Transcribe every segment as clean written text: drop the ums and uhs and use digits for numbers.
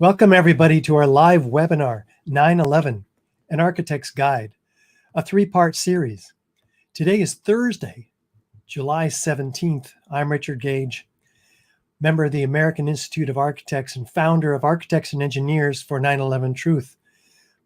Welcome everybody to our live webinar, 9/11, An Architect's Guide, a three-part series. Today is Thursday, July 17th. I'm Richard Gage, member of the American Institute of Architects and founder of Architects and Engineers for 9/11 Truth.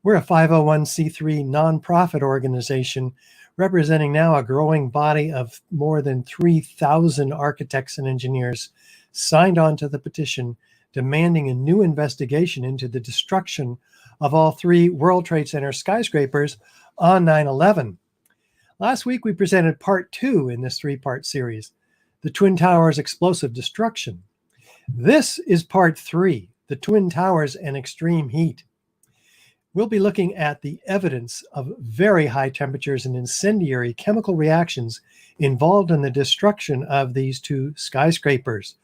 We're a 501c3 nonprofit organization representing now a growing body of more than 3,000 architects and engineers signed on to the petition demanding a new investigation into the destruction of all three World Trade Center skyscrapers on 9/11. Last week, we presented part 2 in this three-part series, the Twin Towers explosive destruction. This is part 3, the Twin Towers and extreme heat. We'll be looking at the evidence of very high temperatures and incendiary chemical reactions involved in the destruction of these two skyscrapers.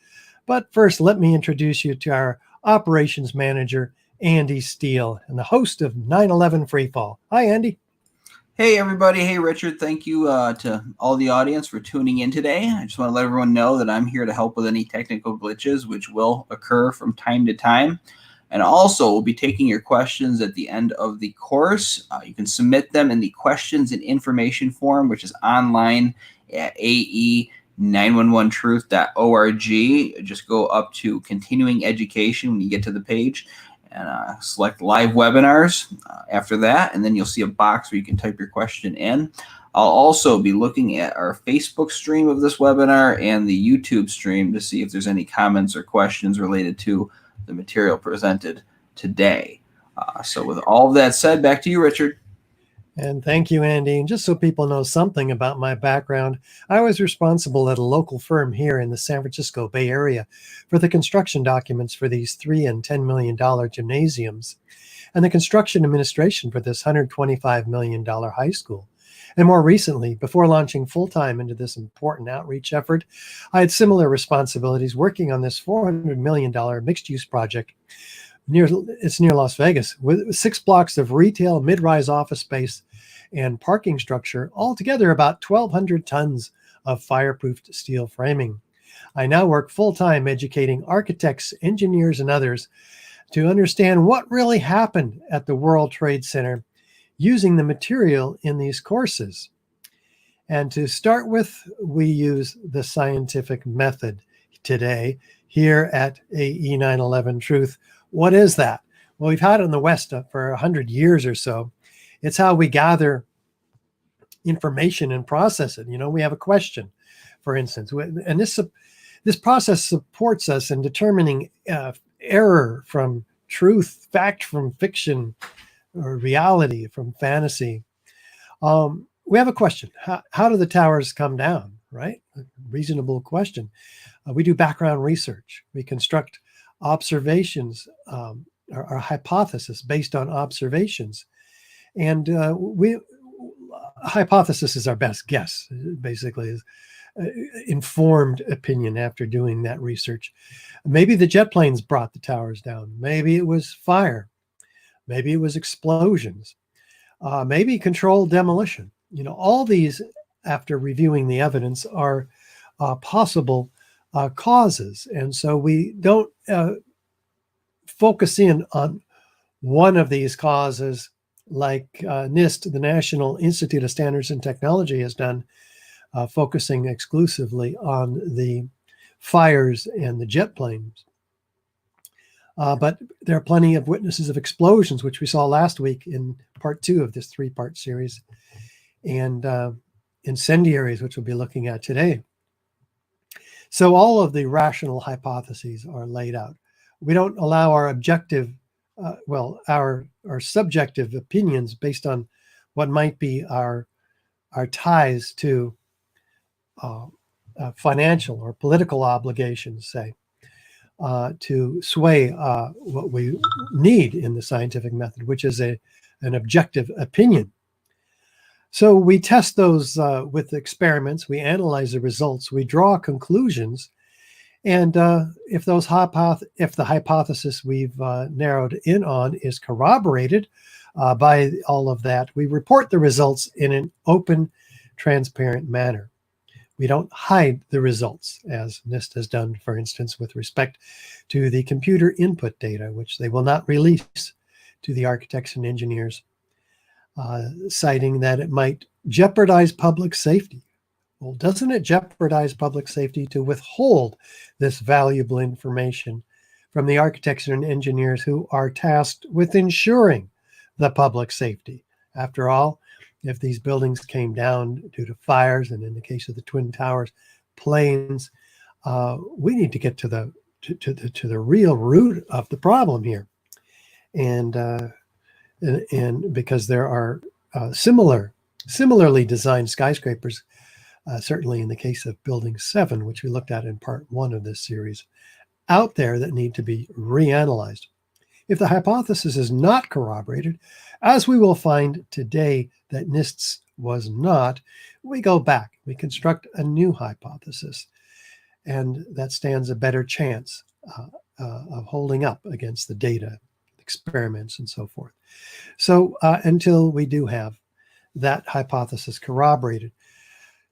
But first, let me introduce you to our operations manager, Andy Steele, and the host of 9/11 Freefall. Hi, Andy. Hey, everybody. Hey, Richard. Thank you to all the audience for tuning in today. I just want to let everyone know that I'm here to help with any technical glitches, which will occur from time to time. And also, we'll be taking your questions at the end of the course. You can submit them in the questions and information form, which is online at ae911truth.org. Just go up to continuing education when you get to the page and select live webinars after that. And then you'll see a box where you can type your question in. I'll also be looking at our Facebook stream of this webinar and the YouTube stream to see if there's any comments or questions related to the material presented today. So with all of that said, back to you, Richard. And thank you, Andy. And just so people know something about my background, I was responsible at a local firm here in the San Francisco Bay Area for the construction documents for these $3 and $10 million gymnasiums and the construction administration for this $125 million high school. And more recently, before launching full-time into this important outreach effort, I had similar responsibilities working on this $400 million mixed-use project near Las Vegas with 6 blocks of retail mid-rise office space and parking structure, altogether about 1,200 tons of fireproofed steel framing. I now work full-time educating architects, engineers, and others to understand what really happened at the World Trade Center using the material in these courses. And to start with, we use the scientific method today here at AE 9/11 Truth. What is that? Well, we've had it in the West for 100 years or so. It's how we gather information and process it. You know, we have a question, for instance, and this process supports us in determining error from truth, fact from fiction, or reality from fantasy. We have a question. How do the towers come down, right? A reasonable question. We do background research. We construct observations, our hypothesis based on observations. And hypothesis is our best guess, basically, is informed opinion after doing that research. Maybe the jet planes brought the towers down. Maybe it was fire. Maybe it was explosions. Maybe controlled demolition. You know, all these, after reviewing the evidence, are possible causes. And so we don't focus in on one of these causes like NIST, the National Institute of Standards and Technology, has done, focusing exclusively on the fires and the jet planes. But there are plenty of witnesses of explosions, which we saw last week in part 2 of this 3-part series, and incendiaries, which we'll be looking at today. So all of the rational hypotheses are laid out. We don't allow our objective, our subjective opinions based on what might be our ties to financial or political obligations, say, to sway what we need in the scientific method, which is an objective opinion. So we test those with experiments, we analyze the results, we draw conclusions, and if the hypothesis we've narrowed in on is corroborated by all of that, we report the results in an open, transparent manner. We don't hide the results, as NIST has done, for instance, with respect to the computer input data, which they will not release to the architects and engineers, citing that it might jeopardize public safety. Well, doesn't it jeopardize public safety to withhold this valuable information from the architects and engineers who are tasked with ensuring the public safety? After all, if these buildings came down due to fires, and in the case of the Twin Towers, planes, we need to get to the real root of the problem here, and because there are similarly designed skyscrapers, certainly in the case of Building 7, which we looked at in part 1 of this series, out there that need to be reanalyzed. If the hypothesis is not corroborated, as we will find today that NIST's was not, we go back, we construct a new hypothesis, and that stands a better chance of holding up against the data, experiments, and so forth. So until we do have that hypothesis corroborated.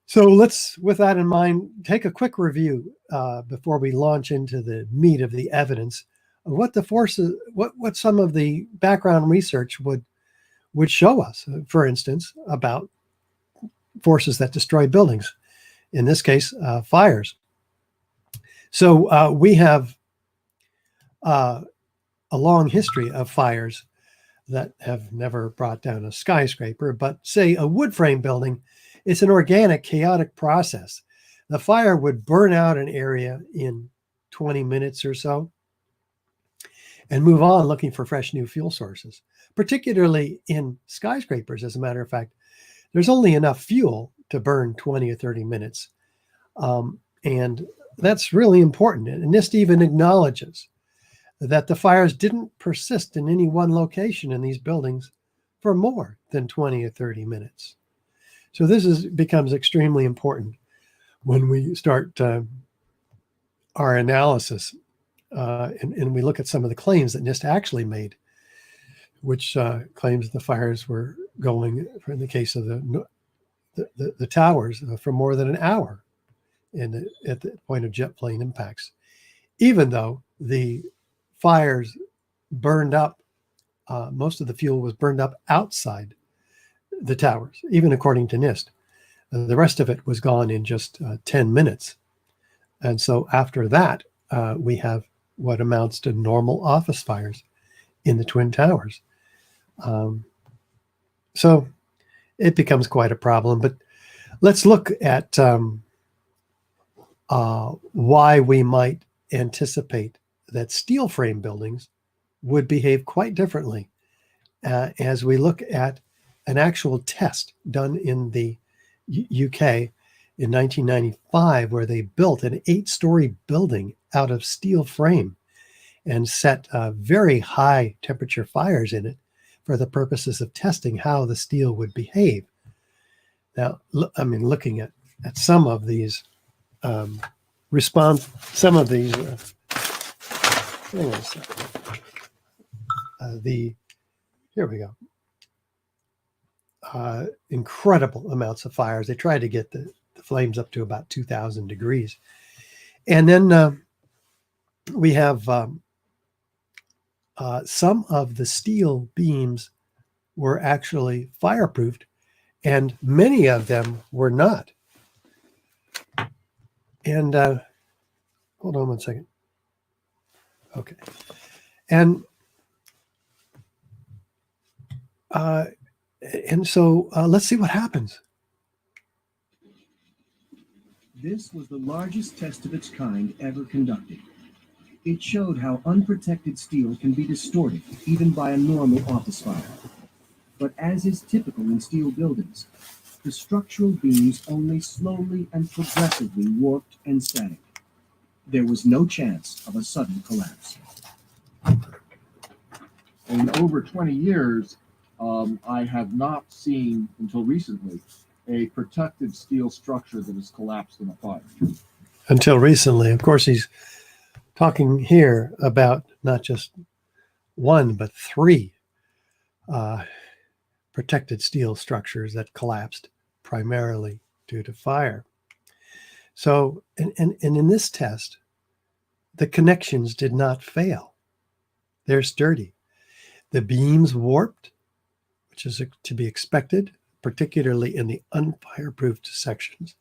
So let's, with that in mind, take a quick review before we launch into the meat of the evidence of what the forces, what some of the background research would show us, for instance, about forces that destroy buildings, in this case, fires. So we have a long history of fires that have never brought down a skyscraper, but say a wood frame building, it's an organic, chaotic process. The fire would burn out an area in 20 minutes or so and move on looking for fresh new fuel sources. Particularly in skyscrapers, as a matter of fact, there's only enough fuel to burn 20 or 30 minutes. And that's really important. And NIST even acknowledges that the fires didn't persist in any one location in these buildings for more than 20 or 30 minutes. So this becomes extremely important when we start our analysis and we look at some of the claims that NIST actually made, which claims the fires were going, in the case of the towers, for more than an hour at the point of jet plane impacts, even though the fires burned up, most of the fuel was burned up outside the towers, even according to NIST. The rest of it was gone in just 10 minutes. And so after that, we have what amounts to normal office fires in the Twin Towers. So it becomes quite a problem. But let's look at why we might anticipate that steel frame buildings would behave quite differently as we look at an actual test done in the UK in 1995, where they built an 8-story building out of steel frame and set very high temperature fires in it for the purposes of testing how the steel would behave. Now, I mean, looking at some of these hang on a second. Here we go. Incredible amounts of fires. They tried to get the flames up to about 2,000 degrees. And then we have some of the steel beams were actually fireproofed, and many of them were not. And hold on one second. Okay. And so let's see what happens. This was the largest test of its kind ever conducted. It showed how unprotected steel can be distorted, even by a normal office fire. But as is typical in steel buildings, the structural beams only slowly and progressively warped and sagged. There was no chance of a sudden collapse. In over 20 years, I have not seen, until recently, a protected steel structure that has collapsed in a fire. Until recently. Of course, he's talking here about not just one, but 3 protected steel structures that collapsed primarily due to fire. So, and in this test, the connections did not fail. They're sturdy. The beams warped, which is to be expected, particularly in the unfireproofed sections.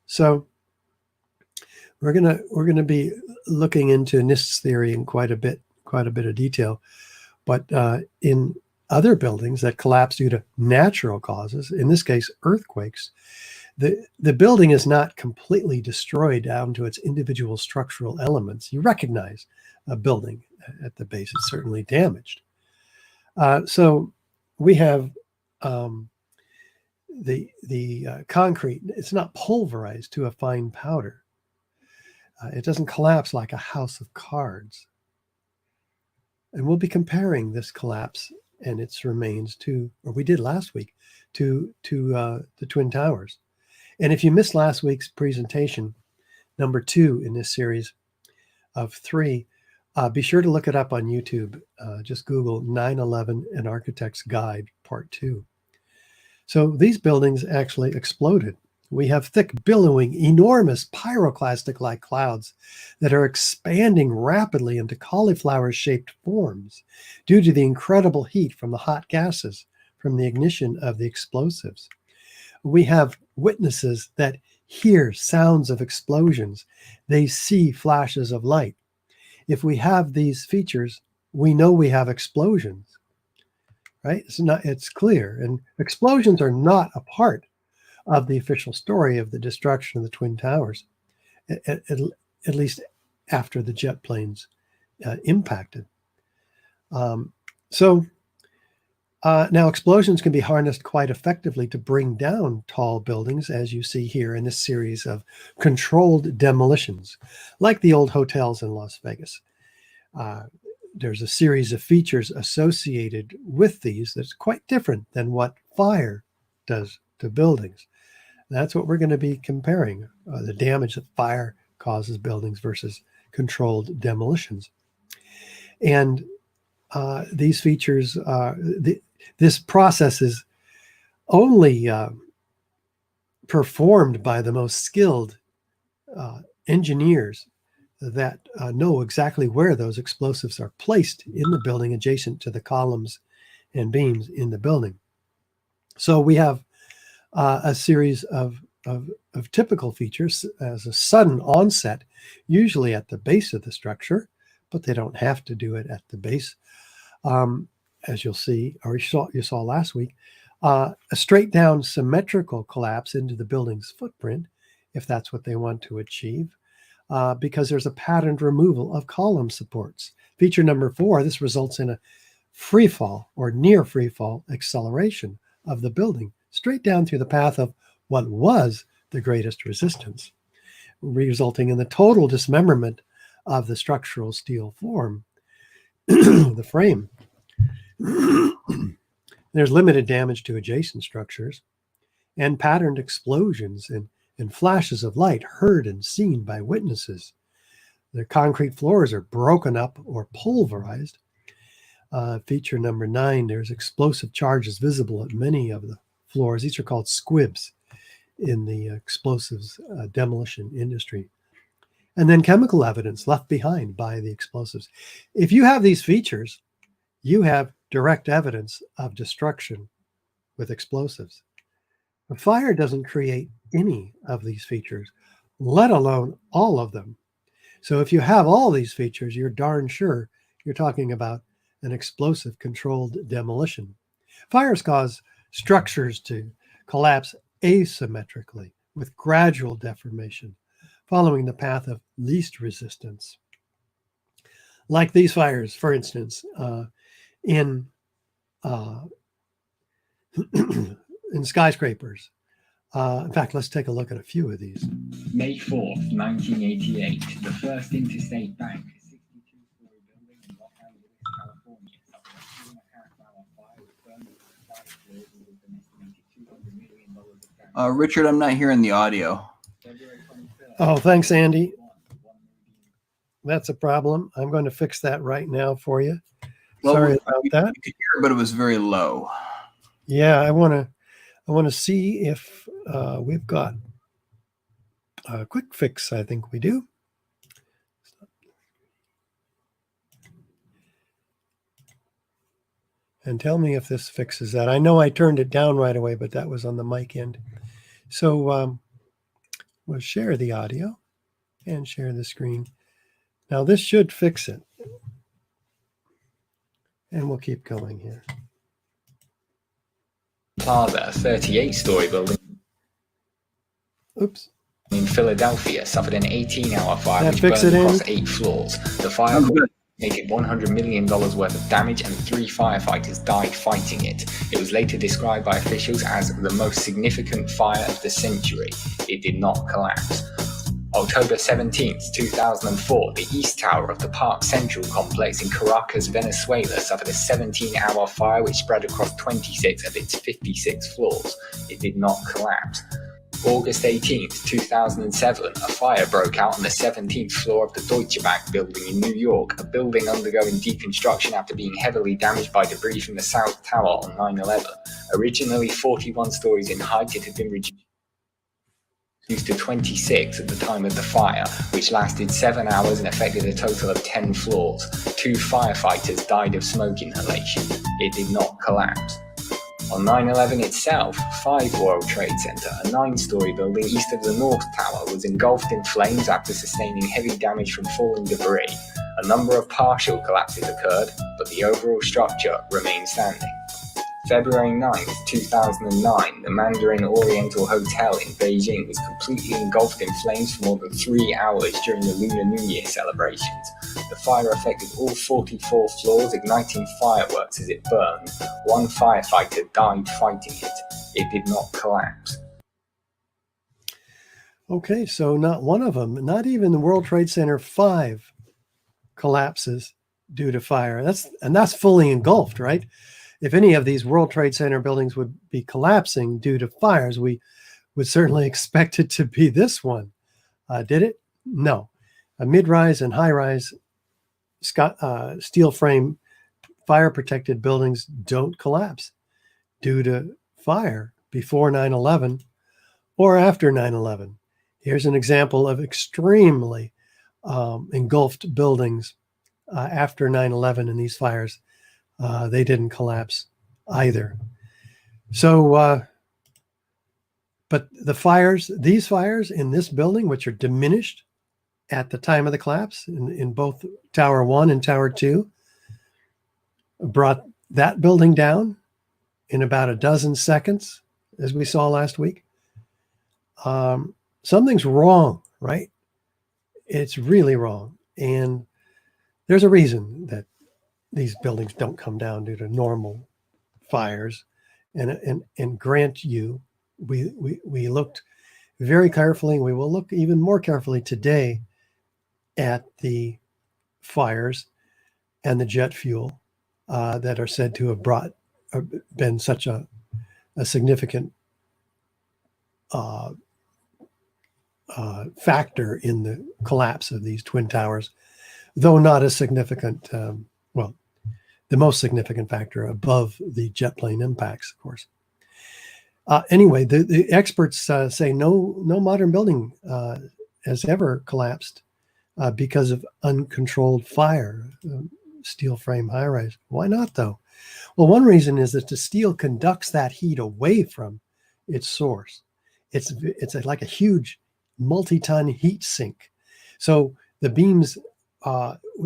So we're gonna be looking into NIST's theory in quite a bit of detail. But in other buildings that collapse due to natural causes, in this case earthquakes, the building is not completely destroyed down to its individual structural elements. You recognize a building at the base; it's certainly damaged. So we have the concrete. It's not pulverized to a fine powder. It doesn't collapse like a house of cards. And we'll be comparing this collapse and its remains to, or we did last week, to the Twin Towers. And if you missed last week's presentation, number 2 in this series of 3, be sure to look it up on YouTube. Just Google 9/11 An Architect's Guide, Part 2. So these buildings actually exploded. We have thick, billowing, enormous pyroclastic-like clouds that are expanding rapidly into cauliflower-shaped forms due to the incredible heat from the hot gases from the ignition of the explosives. We have witnesses that hear sounds of explosions. They see flashes of light. If we have these features, we know we have explosions, right? It's clear. And explosions are not a part of the official story of the destruction of the Twin Towers, at least after the jet planes impacted. Now explosions can be harnessed quite effectively to bring down tall buildings, as you see here in this series of controlled demolitions, like the old hotels in Las Vegas. There's a series of features associated with these that's quite different than what fire does to buildings. That's what we're going to be comparing, the damage that fire causes buildings versus controlled demolitions. And these features, this process is only performed by the most skilled engineers that know exactly where those explosives are placed in the building adjacent to the columns and beams in the building. So we have a series of typical features as a sudden onset, usually at the base of the structure, but they don't have to do it at the base. As you'll see, or you saw last week, a straight down symmetrical collapse into the building's footprint, if that's what they want to achieve, because there's a patterned removal of column supports. Feature number 4, this results in a free fall or near free fall acceleration of the building straight down through the path of what was the greatest resistance, resulting in the total dismemberment of the structural steel form, the frame. There's limited damage to adjacent structures and patterned explosions and flashes of light heard and seen by witnesses. The concrete floors are broken up or pulverized. Feature number 9, there's explosive charges visible at many of the floors. These are called squibs in the explosives demolition industry. And then chemical evidence left behind by the explosives. If you have these features, you have direct evidence of destruction with explosives. The fire doesn't create any of these features, let alone all of them. So if you have all these features, you're darn sure you're talking about an explosive controlled demolition. Fires cause structures to collapse asymmetrically with gradual deformation, following the path of least resistance. Like these fires, for instance, in skyscrapers. In fact, let's take a look at a few of these. May 4th, 1988, the first interstate bank, a 62-story building in Los Angeles, California, suffered a 2.5-hour fire that burned its 5 floors with an estimated $200 million of damage. Richard, I'm not hearing the audio. Oh, thanks, Andy. That's a problem. I'm going to fix that right now for you. Well, Sorry about that. You could hear it, but it was very low. Yeah, I want to see if we've got A quick fix, I think we do. And tell me if this fixes that. I know I turned it down right away, but that was on the mic end. So we'll share the audio and share the screen. Now this should fix it. And we'll keep going here. Plaza, 38-story building Oops. in Philadelphia, suffered an 18-hour fire That which fix burned it, across Andy? 8 floors. The fire made $100 million worth of damage and 3 firefighters died fighting it. It was later described by officials as the most significant fire of the century. It did not collapse. October 17, 2004, the East Tower of the Park Central complex in Caracas, Venezuela suffered a 17-hour fire which spread across 26 of its 56 floors. It did not collapse. August 18, 2007, a fire broke out on the 17th floor of the Deutsche Bank building in New York, a building undergoing deconstruction after being heavily damaged by debris from the South Tower on 9/11. Originally 41 stories in height, it had been reduced to 26 at the time of the fire, which lasted 7 hours and affected a total of 10 floors. 2 firefighters died of smoke inhalation. It did not collapse. On 9/11 itself, 5 World Trade Center, a 9-story building east of the North Tower, was engulfed in flames after sustaining heavy damage from falling debris. A number of partial collapses occurred, but the overall structure remained standing. February 9, 2009, the Mandarin Oriental Hotel in Beijing was completely engulfed in flames for more than 3 hours during the Lunar New Year celebrations. The fire affected all 44 floors, igniting fireworks as it burned. 1 firefighter died fighting it. It did not collapse. Okay, so not one of them, not even the World Trade Center 5 collapses due to fire. That's fully engulfed, right? If any of these World Trade Center buildings would be collapsing due to fires, we would certainly expect it to be this one. Did it? No. A mid-rise and high-rise steel frame fire-protected buildings don't collapse due to fire before 9/11 or after 9/11. Here's an example of extremely engulfed buildings after 9/11 in these fires. They didn't collapse either. So, but these fires in this building, which are diminished at the time of the collapse in both Tower 1 and Tower 2, brought that building down in about a dozen seconds, as we saw last week. Something's wrong, right? It's really wrong. And there's a reason that these buildings don't come down due to normal fires. And grant you, we looked very carefully, and we will look even more carefully today at the fires and the jet fuel that are said to have been such a significant factor in the collapse of these twin towers, though not as significant, the most significant factor above the jet plane impacts, of course. Anyway, the experts say no modern building has ever collapsed because of uncontrolled fire, steel frame high-rise. Why not, though? Well, one reason is that the steel conducts that heat away from its source. It's like a huge multi-ton heat sink. So the beams,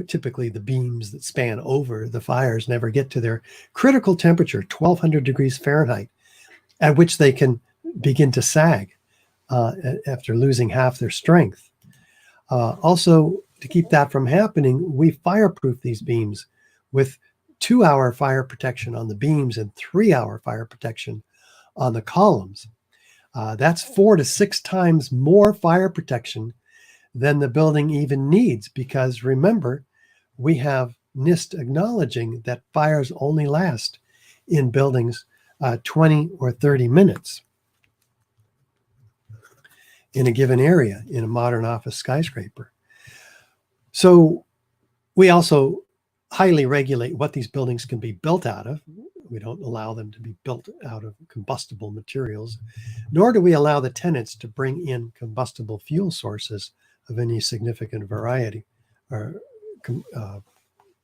typically the beams that span over the fires, never get to their critical temperature, 1200 degrees Fahrenheit, at which they can begin to sag after losing half their strength. Also, to keep that from happening, we fireproof these beams with 2-hour fire protection on the beams and 3-hour fire protection on the columns. That's 4 to 6 times more fire protection than the building even needs, because remember, we have NIST acknowledging that fires only last in buildings 20 or 30 minutes in a given area in a modern office skyscraper. So we also highly regulate what these buildings can be built out of. We don't allow them to be built out of combustible materials, nor do we allow the tenants to bring in combustible fuel sources of any significant variety or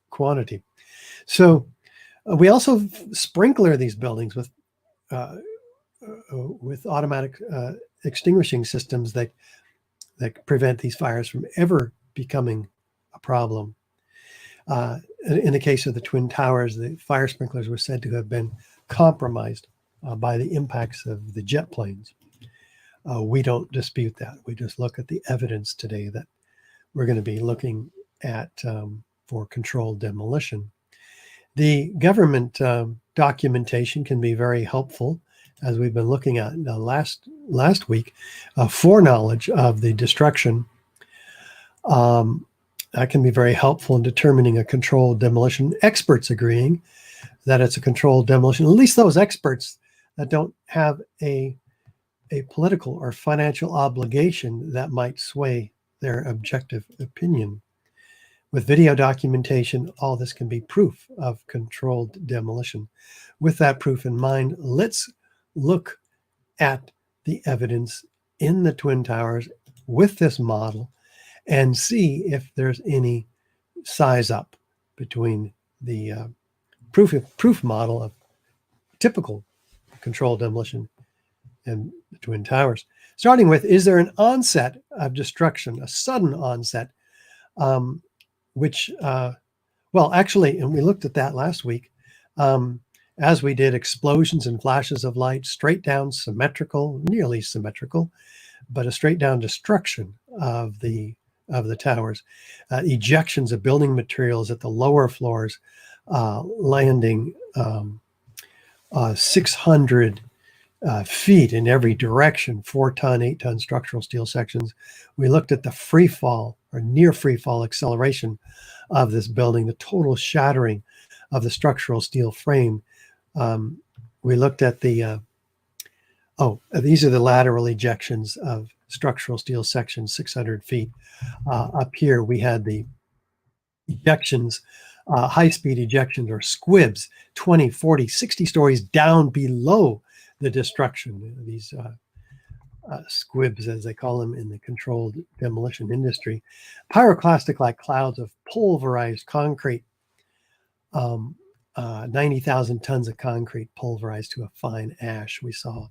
quantity. So we also sprinkler these buildings with automatic extinguishing systems that prevent these fires from ever becoming a problem. In the case of the Twin Towers, the fire sprinklers were said to have been compromised by the impacts of the jet planes. We don't dispute that. We just look at the evidence today that we're going to be looking at for controlled demolition. The government documentation can be very helpful, as we've been looking at last week, foreknowledge of the destruction. That can be very helpful in determining a controlled demolition. Experts agreeing that it's a controlled demolition, at least those experts that don't have a political or financial obligation that might sway their objective opinion. With video documentation, all this can be proof of controlled demolition. With that proof in mind, let's look at the evidence in the Twin Towers with this model and see if there's any size up between the proof model of typical controlled demolition and the Twin Towers. Starting with, is there an onset of destruction, a sudden onset, well, actually, and we looked at that last week, as we did explosions and flashes of light, straight down symmetrical, nearly symmetrical, but a straight down destruction of the towers, ejections of building materials at the lower floors, landing 600 feet in every direction, 4-ton, 8-ton structural steel sections. We looked at the free fall or near free fall acceleration of this building, the total shattering of the structural steel frame. We looked at the, these are the lateral ejections of structural steel sections, 600 feet. Up here, we had the ejections, high-speed ejections or squibs, 20, 40, 60 stories down below the destruction. These squibs, as they call them in the controlled demolition industry, pyroclastic-like clouds of pulverized concrete, 90,000 tons of concrete pulverized to a fine ash. We saw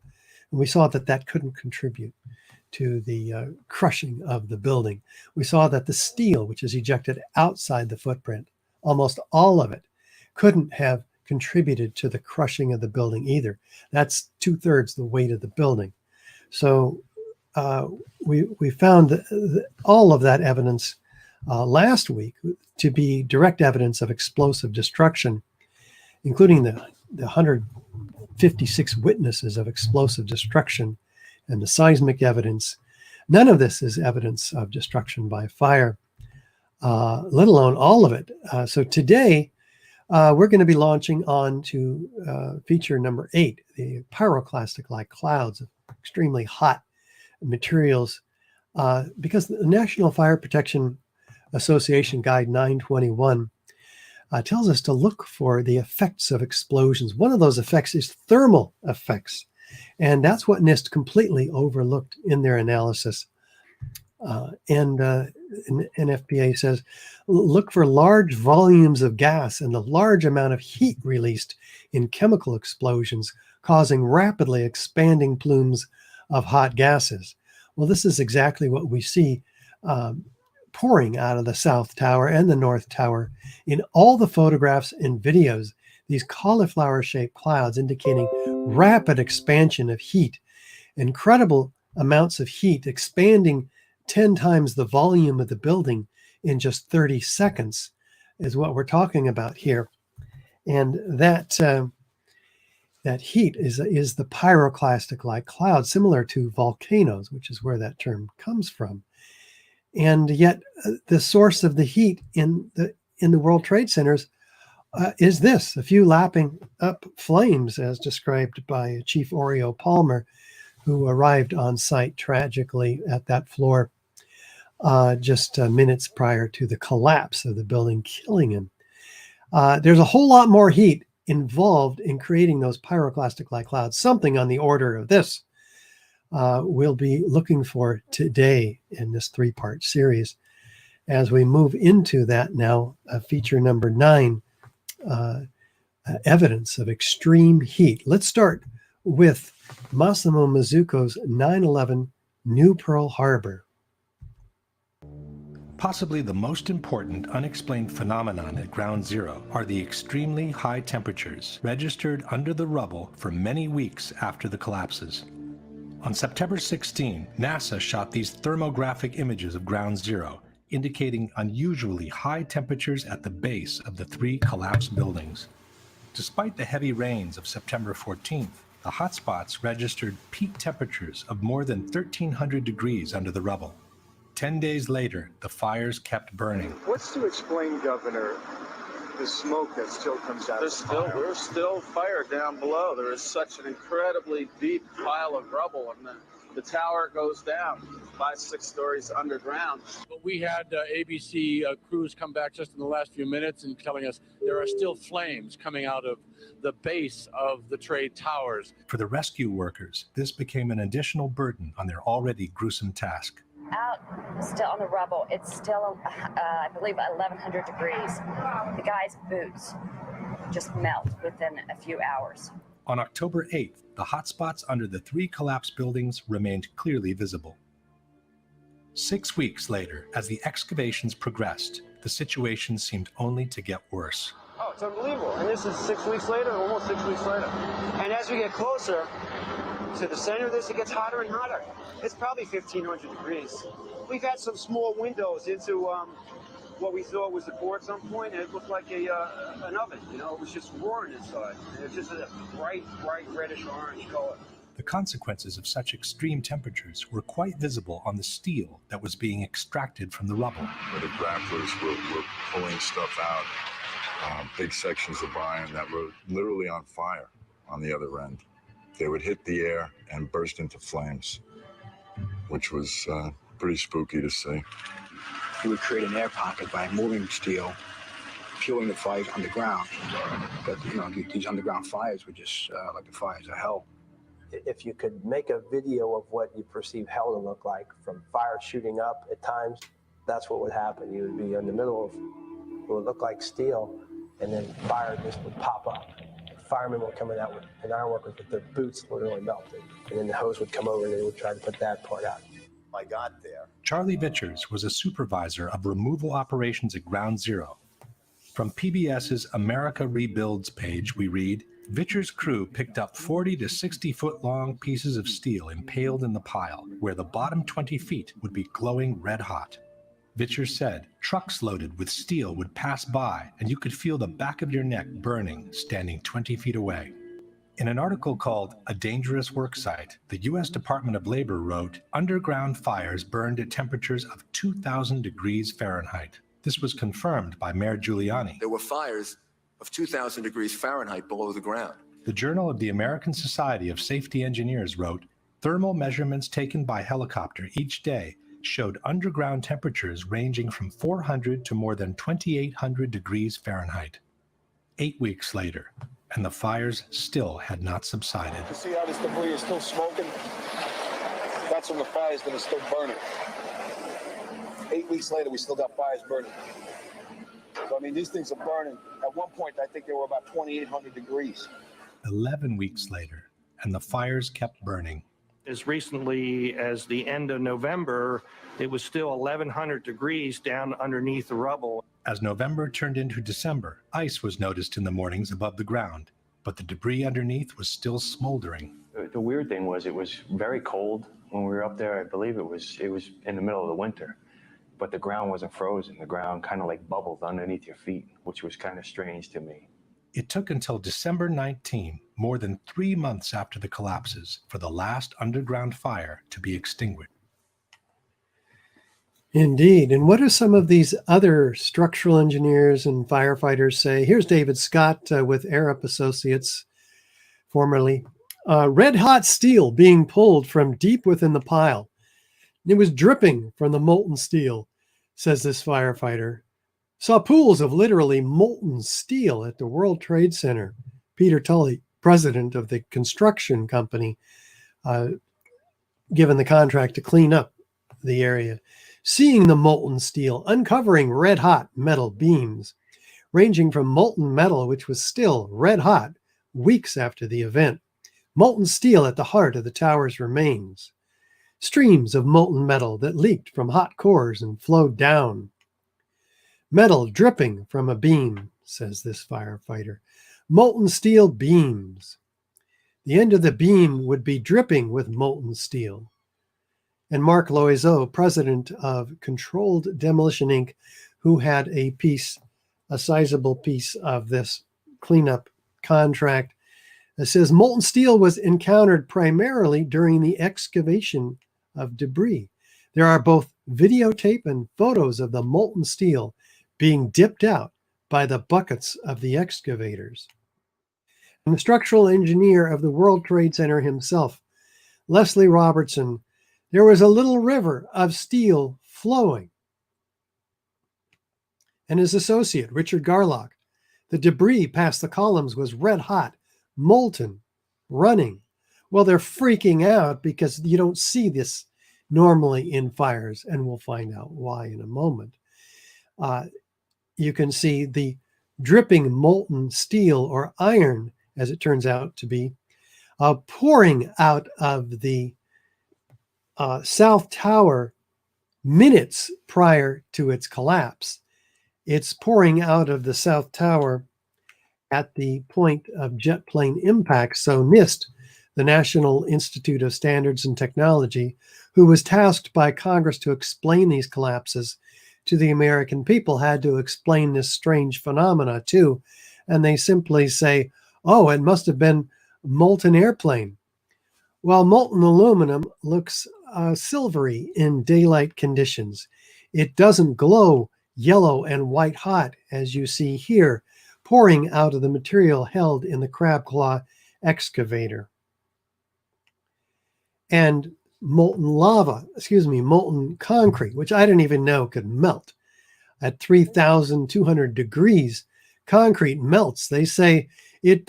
that couldn't contribute to the crushing of the building. We saw that the steel, which is ejected outside the footprint, almost all of it, couldn't have contributed to the crushing of the building either. That's 2/3 the weight of the building. So we found all of that evidence last week to be direct evidence of explosive destruction, including the 156 witnesses of explosive destruction and the seismic evidence. None of this is evidence of destruction by fire, let alone all of it. So today, we're going to be launching on to feature number 8, the pyroclastic-like clouds of extremely hot materials, because the National Fire Protection Association Guide 921 tells us to look for the effects of explosions. One of those effects is thermal effects, and that's what NIST completely overlooked in their analysis. NFPA says, look for large volumes of gas and the large amount of heat released in chemical explosions, causing rapidly expanding plumes of hot gases. Well, this is exactly what we see pouring out of the South Tower and the North Tower in all the photographs and videos, these cauliflower-shaped clouds indicating rapid expansion of heat, incredible amounts of heat expanding 10 times the volume of the building in just 30 seconds is what we're talking about here. And that heat is the pyroclastic-like cloud, similar to volcanoes, which is where that term comes from. And yet the source of the heat in the World Trade Centers is this, a few lapping up flames, as described by Chief Oreo Palmer, who arrived on site tragically at that floor just minutes prior to the collapse of the building, killing him. There's a whole lot more heat involved in creating those pyroclastic-like clouds. Something on the order of this we'll be looking for today in this three-part series. As we move into that now, feature number 9, evidence of extreme heat. Let's start with Massimo Mazzucco's 9/11 New Pearl Harbor. Possibly the most important unexplained phenomenon at Ground Zero are the extremely high temperatures registered under the rubble for many weeks after the collapses. On September 16, NASA shot these thermographic images of Ground Zero, indicating unusually high temperatures at the base of the 3 collapsed buildings. Despite the heavy rains of September 14th, the hotspots registered peak temperatures of more than 1,300 degrees under the rubble. 10 days later, the fires kept burning. What's to explain, Governor, the smoke that still comes out? There's still fire down below. There is such an incredibly deep pile of rubble, and the tower goes down 5-6 stories underground. But we had ABC crews come back just in the last few minutes and telling us there are still flames coming out of the base of the trade towers. For the rescue workers, this became an additional burden on their already gruesome task. Out still on the rubble, it's still, I believe, 1,100 degrees. The guy's boots just melt within a few hours. On October 8th, the hotspots under the 3 collapsed buildings remained clearly visible. 6 weeks later, as the excavations progressed, the situation seemed only to get worse. Oh, it's unbelievable. And this is 6 weeks later, almost 6 weeks later. And as we get closer to the center of this, it gets hotter and hotter. It's probably 1,500 degrees. We've had some small windows into what we thought was the core at some point, and it looked like an oven. You know, it was just roaring inside. It was just a bright reddish orange color. The consequences of such extreme temperatures were quite visible on the steel that was being extracted from the rubble. The grapplers were pulling stuff out, big sections of iron that were literally on fire on the other end. They would hit the air and burst into flames, which was pretty spooky to see. You would create an air pocket by moving steel, fueling the fires underground. But, you know, these underground fires were just like the fires of hell. If you could make a video of what you perceive hell to look like, from fire shooting up at times, that's what would happen. You would be in the middle of what would look like steel, and then fire just would pop up. Firemen were coming out with, and ironworkers with their boots literally melted. And then the hose would come over and they would try to put that part out. I got there. Charlie Vichers was a supervisor of removal operations at Ground Zero. From PBS's America Rebuilds page, we read, Vichers' crew picked up 40 to 60-foot-long pieces of steel impaled in the pile, where the bottom 20 feet would be glowing red hot. Vichers said trucks loaded with steel would pass by, and you could feel the back of your neck burning standing 20 feet away. In an article called A Dangerous Worksite, the U.S. Department of Labor wrote, underground fires burned at temperatures of 2,000 degrees Fahrenheit. This was confirmed by Mayor Giuliani. There were fires of 2,000 degrees Fahrenheit below the ground. The Journal of the American Society of Safety Engineers wrote, thermal measurements taken by helicopter each day showed underground temperatures ranging from 400 to more than 2,800 degrees Fahrenheit. 8 weeks later, and the fires still had not subsided. You see how this debris is still smoking? That's from the fires that are still burning. 8 weeks later, we still got fires burning. So, I mean, these things are burning. At one point, I think they were about 2,800 degrees. 11 weeks later, and the fires kept burning. As recently as the end of November, it was still 1,100 degrees down underneath the rubble. As November turned into December, ice was noticed in the mornings above the ground, but the debris underneath was still smoldering. The weird thing was it was very cold when we were up there. I believe it was in the middle of the winter, but the ground wasn't frozen. The ground kind of like bubbled underneath your feet, which was kind of strange to me. It took until December 19, more than 3 months after the collapses, for the last underground fire to be extinguished. Indeed. And what do some of these other structural engineers and firefighters say? Here's David Scott with Arup Associates, formerly. Red hot steel being pulled from deep within the pile. It was dripping from the molten steel, says this firefighter. Saw pools of literally molten steel at the World Trade Center. Peter Tully, president of the construction company, given the contract to clean up the area, seeing the molten steel, uncovering red-hot metal beams, ranging from molten metal, which was still red-hot weeks after the event, molten steel at the heart of the tower's remains, streams of molten metal that leaked from hot cores and flowed down. Metal dripping from a beam, says this firefighter. Molten steel beams. The end of the beam would be dripping with molten steel. And Mark Loiseau, president of Controlled Demolition Inc., who had a sizable piece of this cleanup contract, says molten steel was encountered primarily during the excavation of debris. There are both videotape and photos of the molten steel being dipped out by the buckets of the excavators. And the structural engineer of the World Trade Center himself, Leslie Robertson, there was a little river of steel flowing. And his associate, Richard Garlock, the debris past the columns was red hot, molten, running. Well, they're freaking out because you don't see this normally in fires, and we'll find out why in a moment. You can see the dripping molten steel or iron, as it turns out to be, pouring out of the South Tower minutes prior to its collapse. It's pouring out of the South Tower at the point of jet plane impact. So NIST, the National Institute of Standards and Technology, who was tasked by Congress to explain these collapses to the American people, had to explain this strange phenomena too. And they simply say, oh, it must have been molten airplane. Well, molten aluminum looks silvery in daylight conditions. It doesn't glow yellow and white hot, as you see here, pouring out of the material held in the crab claw excavator. And molten concrete, which I didn't even know could melt. At 3,200 degrees, concrete melts. They say it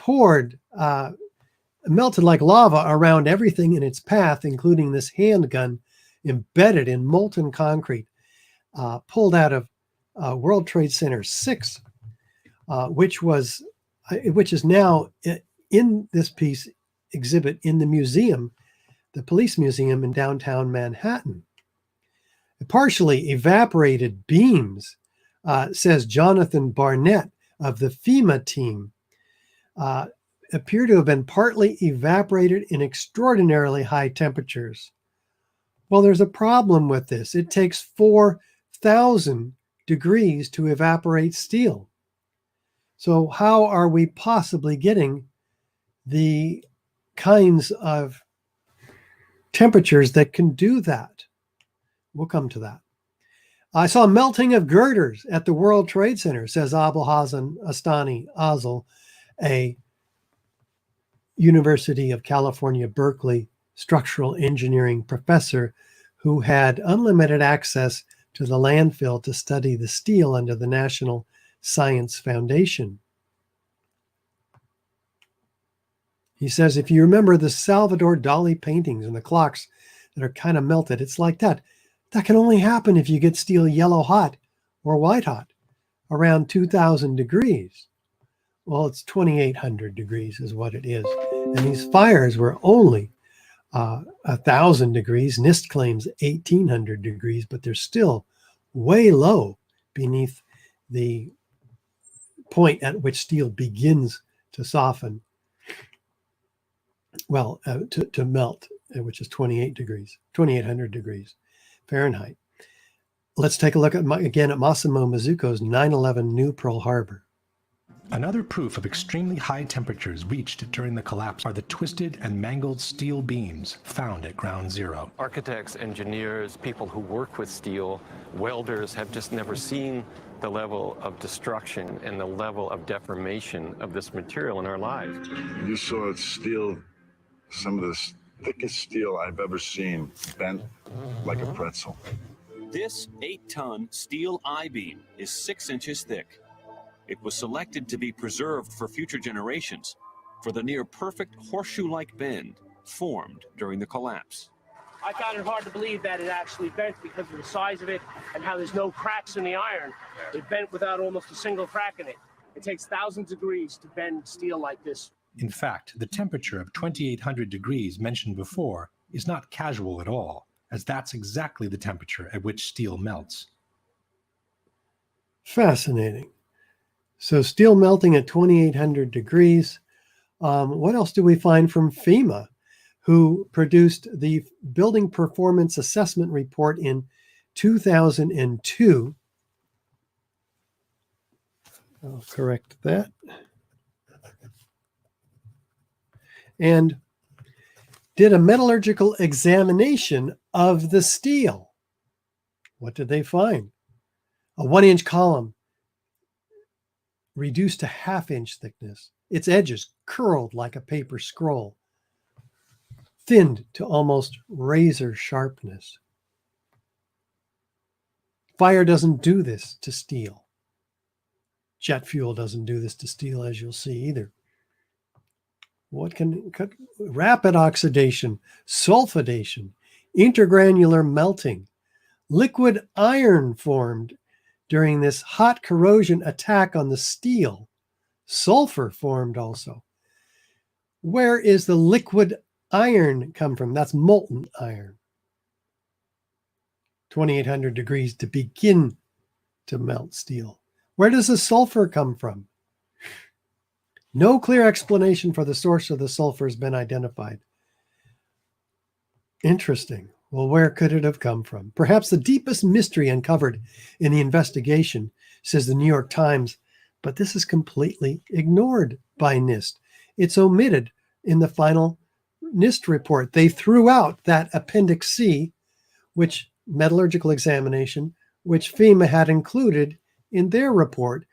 melted like lava around everything in its path, including this handgun embedded in molten concrete, pulled out of World Trade Center 6, which is now in this piece exhibit in the museum, the police museum in downtown Manhattan. Partially evaporated beams, says Jonathan Barnett of the FEMA team, appear to have been partly evaporated in extraordinarily high temperatures. Well, there's a problem with this. It takes 4,000 degrees to evaporate steel. So how are we possibly getting the kinds of temperatures that can do that? We'll come to that. I saw melting of girders at the World Trade Center, says Abulhassan Astani Azal, a University of California, Berkeley structural engineering professor who had unlimited access to the landfill to study the steel under the National Science Foundation. He says, if you remember the Salvador Dali paintings and the clocks that are kind of melted, it's like that. That can only happen if you get steel yellow hot or white hot, around 2,000 degrees. Well, it's 2,800 degrees is what it is. And these fires were only 1,000 degrees. NIST claims 1,800 degrees, but they're still way low beneath the point at which steel begins to soften. Well, to melt, which is 2,800 degrees Fahrenheit. Let's take a look at again at Massimo Mazzucco's 9/11 New Pearl Harbor. Another proof of extremely high temperatures reached during the collapse are the twisted and mangled steel beams found at ground zero. Architects, engineers, people who work with steel, welders have just never seen the level of destruction and the level of deformation of this material in our lives. You saw steel, some of the thickest steel I've ever seen, bent like a pretzel. This 8-ton steel I-beam is 6 inches thick. It was selected to be preserved for future generations for the near-perfect horseshoe-like bend formed during the collapse. I found it hard to believe that it actually bent because of the size of it and how there's no cracks in the iron. It bent without almost a single crack in it. It takes thousands of degrees to bend steel like this. In fact, the temperature of 2800 degrees mentioned before is not casual at all, as that's exactly the temperature at which steel melts. Fascinating. So steel melting at 2800 degrees. What else do we find from FEMA, who produced the Building Performance Assessment Report in 2002? I'll correct that. And did a metallurgical examination of the steel. What did they find? A 1-inch column reduced to 1/2-inch thickness, its edges curled like a paper scroll, thinned to almost razor sharpness. Fire doesn't do this to steel. Jet fuel doesn't do this to steel, as you'll see either. What can rapid oxidation, sulfidation, intergranular melting, liquid iron formed during this hot corrosion attack on the steel. Sulfur formed also. Where is the liquid iron come from? That's molten iron. 2800 degrees to begin to melt steel. Where does the sulfur come from? No clear explanation for the source of the sulfur has been identified. Interesting. Well, where could it have come from? Perhaps the deepest mystery uncovered in the investigation, says the New York Times, but this is completely ignored by NIST. It's omitted in the final NIST report. They threw out that Appendix C, which metallurgical examination, which FEMA had included in their report.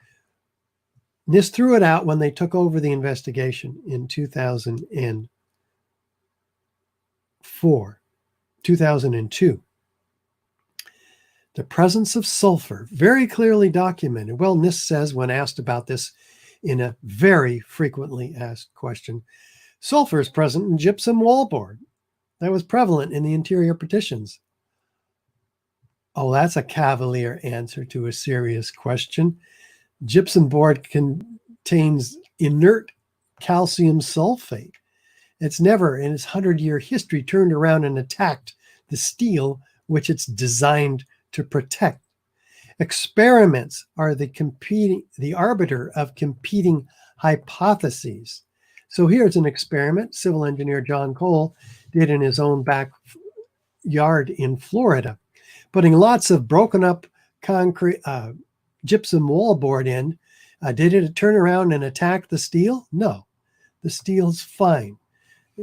NIST threw it out when they took over the investigation in 2002. The presence of sulfur, very clearly documented. Well, NIST says when asked about this in a very frequently asked question, sulfur is present in gypsum wallboard that was prevalent in the interior partitions. Oh, that's a cavalier answer to a serious question. Gypsum board contains inert calcium sulfate. It's never in its 100-year history turned around and attacked the steel which it's designed to protect. Experiments are the arbiter of competing hypotheses. So here's an experiment civil engineer John Cole did in his own backyard in Florida, putting lots of broken up concrete gypsum wallboard in. Did it turn around and attack the steel? No, the steel's fine.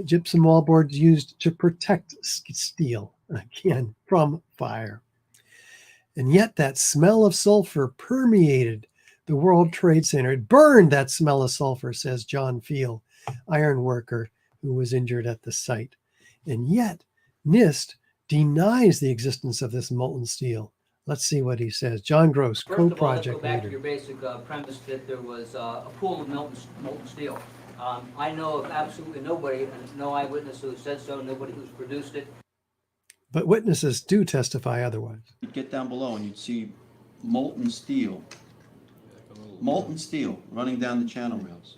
Gypsum wallboard is used to protect steel, again, from fire. And yet that smell of sulfur permeated the World Trade Center. It burned, that smell of sulfur, says John Field, iron worker who was injured at the site. And yet NIST denies the existence of this molten steel. Let's see what he says. John Gross, co-project First of all, let's go back leader. to your basic premise that there was a pool of molten steel. I know of absolutely nobody, and no eyewitness who said so, nobody who's produced it. But witnesses do testify otherwise. You'd get down below and you'd see molten steel running down the channel rails.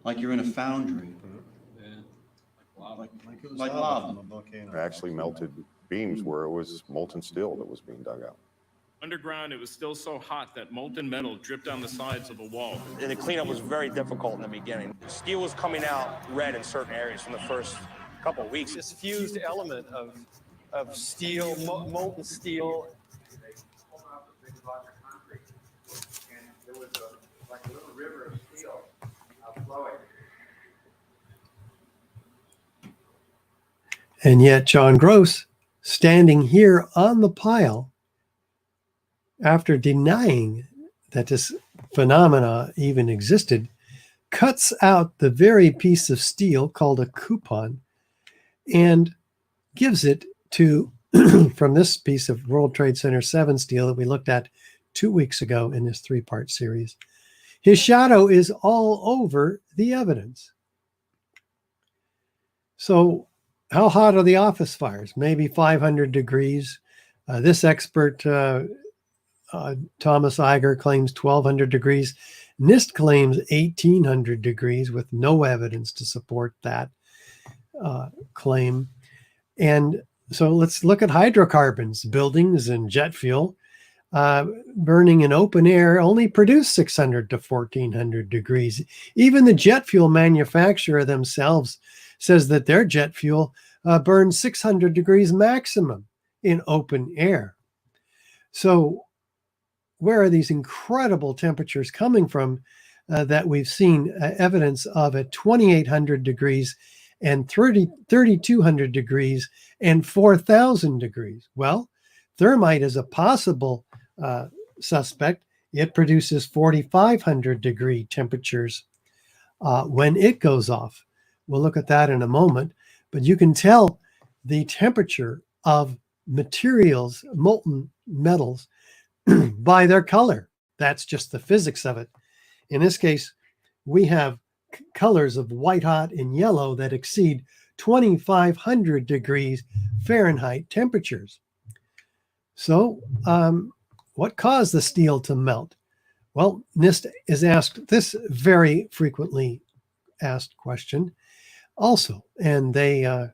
Like you're in a foundry. Like lava. Actually melted beams where it was molten steel that was being dug out. Underground, it was still so hot that molten metal dripped down the sides of the wall. And the cleanup was very difficult in the beginning. Steel was coming out red in certain areas from the first couple of weeks. This fused element of steel, molten steel. There was like a little river of steel flowing. And yet John Gross, standing here on the pile, after denying that this phenomena even existed, cuts out the very piece of steel called a coupon and gives it to, from this piece of World Trade Center 7 steel that we looked at 2 weeks ago in this 3-part series. His shadow is all over the evidence. So how hot are the office fires? Maybe 500 degrees. This expert, Thomas Iger, claims 1200 degrees. NIST claims 1800 degrees with no evidence to support that claim. And so let's look at hydrocarbons. Buildings and jet fuel burning in open air only produce 600 to 1400 degrees. Even the jet fuel manufacturer themselves says that their jet fuel burns 600 degrees maximum in open air. So where are these incredible temperatures coming from that we've seen evidence of at 2800 degrees and 3200 degrees and 4000 degrees? Well, thermite is a possible suspect. It produces 4500 degree temperatures when it goes off. We'll look at that in a moment, but you can tell the temperature of materials, molten metals, by their color. That's just the physics of it. In this case, we have colors of white hot and yellow that exceed 2500 degrees Fahrenheit temperatures. So what caused the steel to melt? Well, NIST is asked this very frequently asked question also, and they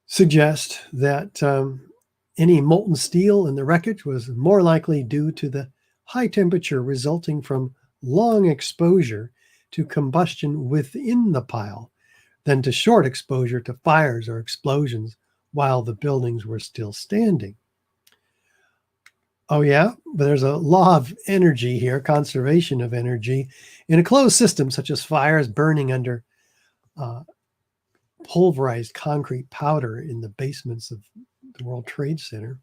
suggest that any molten steel in the wreckage was more likely due to the high temperature resulting from long exposure to combustion within the pile than to short exposure to fires or explosions while the buildings were still standing. Oh yeah, but there's a law of energy here, conservation of energy. In a closed system such as fires burning under pulverized concrete powder in the basements of the World Trade Center,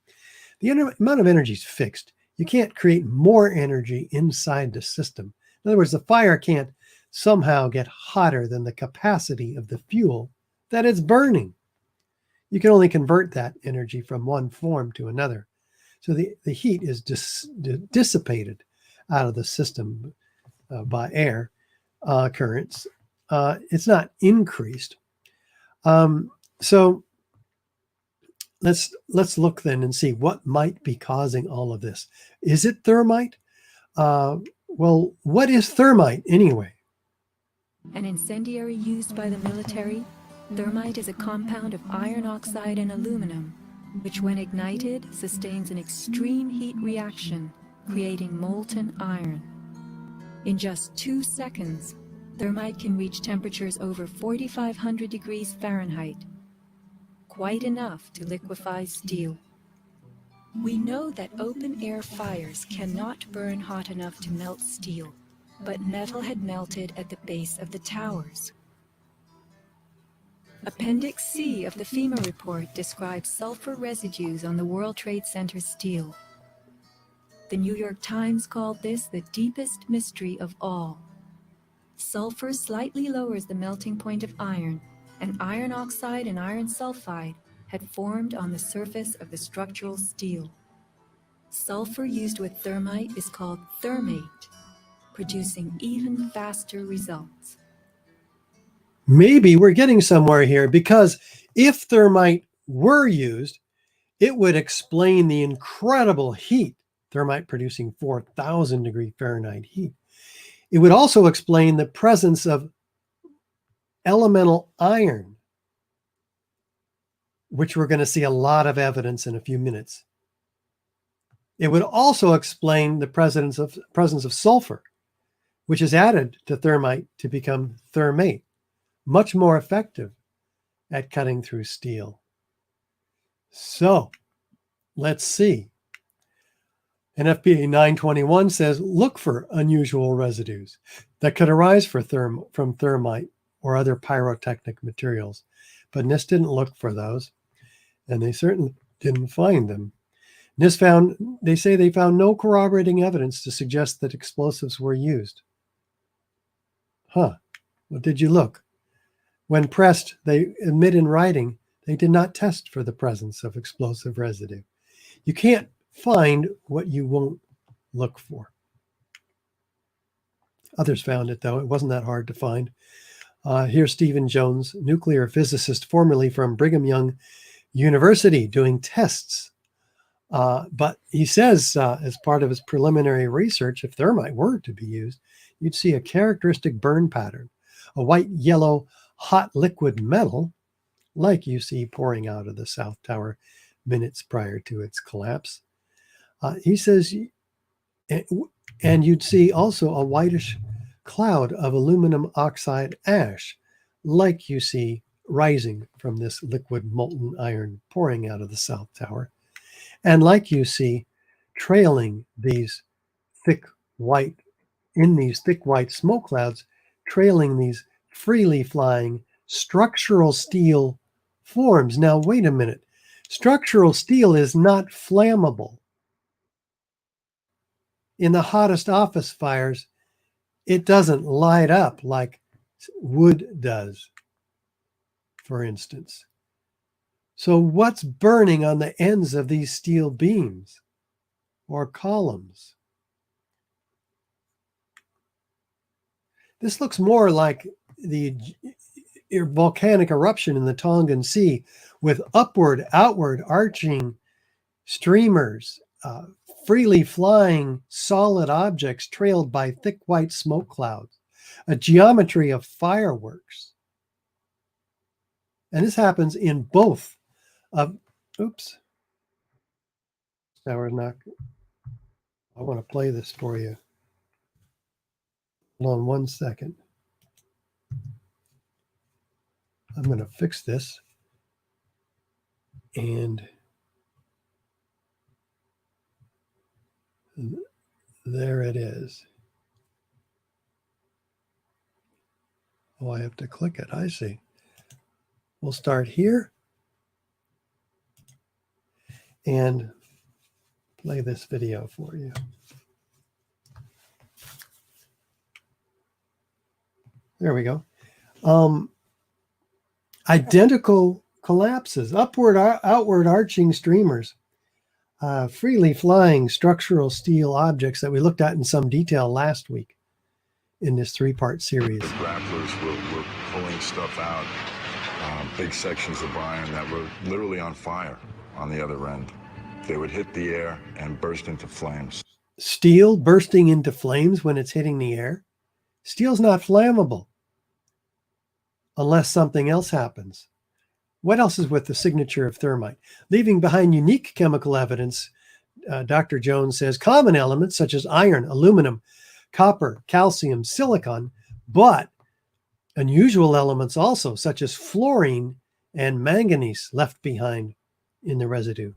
the amount of energy is fixed. You can't create more energy inside the system. In other words, the fire can't somehow get hotter than the capacity of the fuel that it's burning. You can only convert that energy from one form to another. So the heat is dissipated out of the system by air currents. It's not increased. So let's look then and see what might be causing all of this. Is it thermite? Well, what is thermite anyway? An incendiary used by the military, thermite is a compound of iron oxide and aluminum, which when ignited sustains an extreme heat reaction, creating molten iron. In just 2 seconds, thermite can reach temperatures over 4,500 degrees Fahrenheit, quite enough to liquefy steel. We know that open-air fires cannot burn hot enough to melt steel, but metal had melted at the base of the towers. Appendix C of the FEMA report describes sulfur residues on the World Trade Center steel. The New York Times called this the deepest mystery of all. Sulfur slightly lowers the melting point of iron, and iron oxide and iron sulfide had formed on the surface of the structural steel. Sulfur used with thermite is called thermate, producing even faster results. Maybe we're getting somewhere here, because if thermite were used, it would explain the incredible heat, thermite producing 4,000 degree Fahrenheit heat. It would also explain the presence of elemental iron, which we're going to see a lot of evidence in a few minutes. It would also explain the presence of sulfur, which is added to thermite to become thermate, much more effective at cutting through steel. So let's see. NFPA 921 says, look for unusual residues that could arise from thermite or other pyrotechnic materials. But NIST didn't look for those, and they certainly didn't find them. They say they found no corroborating evidence to suggest that explosives were used. Well, did you look? When pressed, they admit in writing they did not test for the presence of explosive residue. You can't find what you won't look for. Others found it, though. It wasn't that hard to find. Here's Stephen Jones, nuclear physicist formerly from Brigham Young University, doing tests. But he says, as part of his preliminary research, if thermite were to be used, you'd see a characteristic burn pattern, a white-yellow hot liquid metal, like you see pouring out of the South Tower minutes prior to its collapse. He says, and you'd see also a whitish cloud of aluminum oxide ash, like you see rising from this liquid molten iron pouring out of the South Tower, and like you see trailing these thick white smoke clouds, trailing these freely flying structural steel forms. Now, wait a minute. Structural steel is not flammable. In the hottest office fires, it doesn't light up like wood does, for instance. So what's burning on the ends of these steel beams or columns? This looks more like the volcanic eruption in the Tongan Sea with outward arching streamers, freely flying solid objects trailed by thick white smoke clouds, a geometry of fireworks. And this happens in both of, oops. Tower's not, I want to play this for you. Hold on 1 second. I'm going to fix this. And there it is. Oh, I have to click it. I see. We'll start here and play this video for you. There we go. Identical collapses, outward arching streamers, freely flying structural steel objects that we looked at in some detail last week in this 3-part series. The grapplers were pulling stuff out, big sections of iron that were literally on fire on the other end. They would hit the air and burst into flames. Steel bursting into flames when it's hitting the air? Steel's not flammable unless something else happens. What else is with the signature of thermite? Leaving behind unique chemical evidence, Dr. Jones says common elements such as iron, aluminum, copper, calcium, silicon, but unusual elements also such as fluorine and manganese left behind in the residue.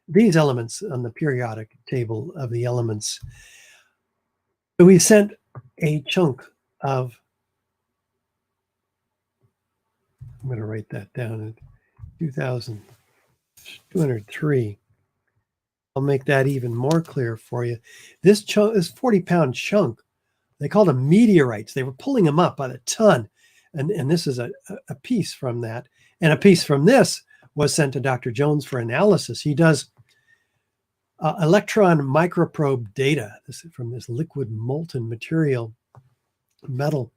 These elements on the periodic table of the elements. We sent a chunk of, I'm going to write that down at 2,203. I'll make that even more clear for you. This 40-pound chunk, they called them meteorites. They were pulling them up by the ton. And this is a piece from that. And a piece from this was sent to Dr. Jones for analysis. He does electron microprobe data. This is from this liquid molten material, metal.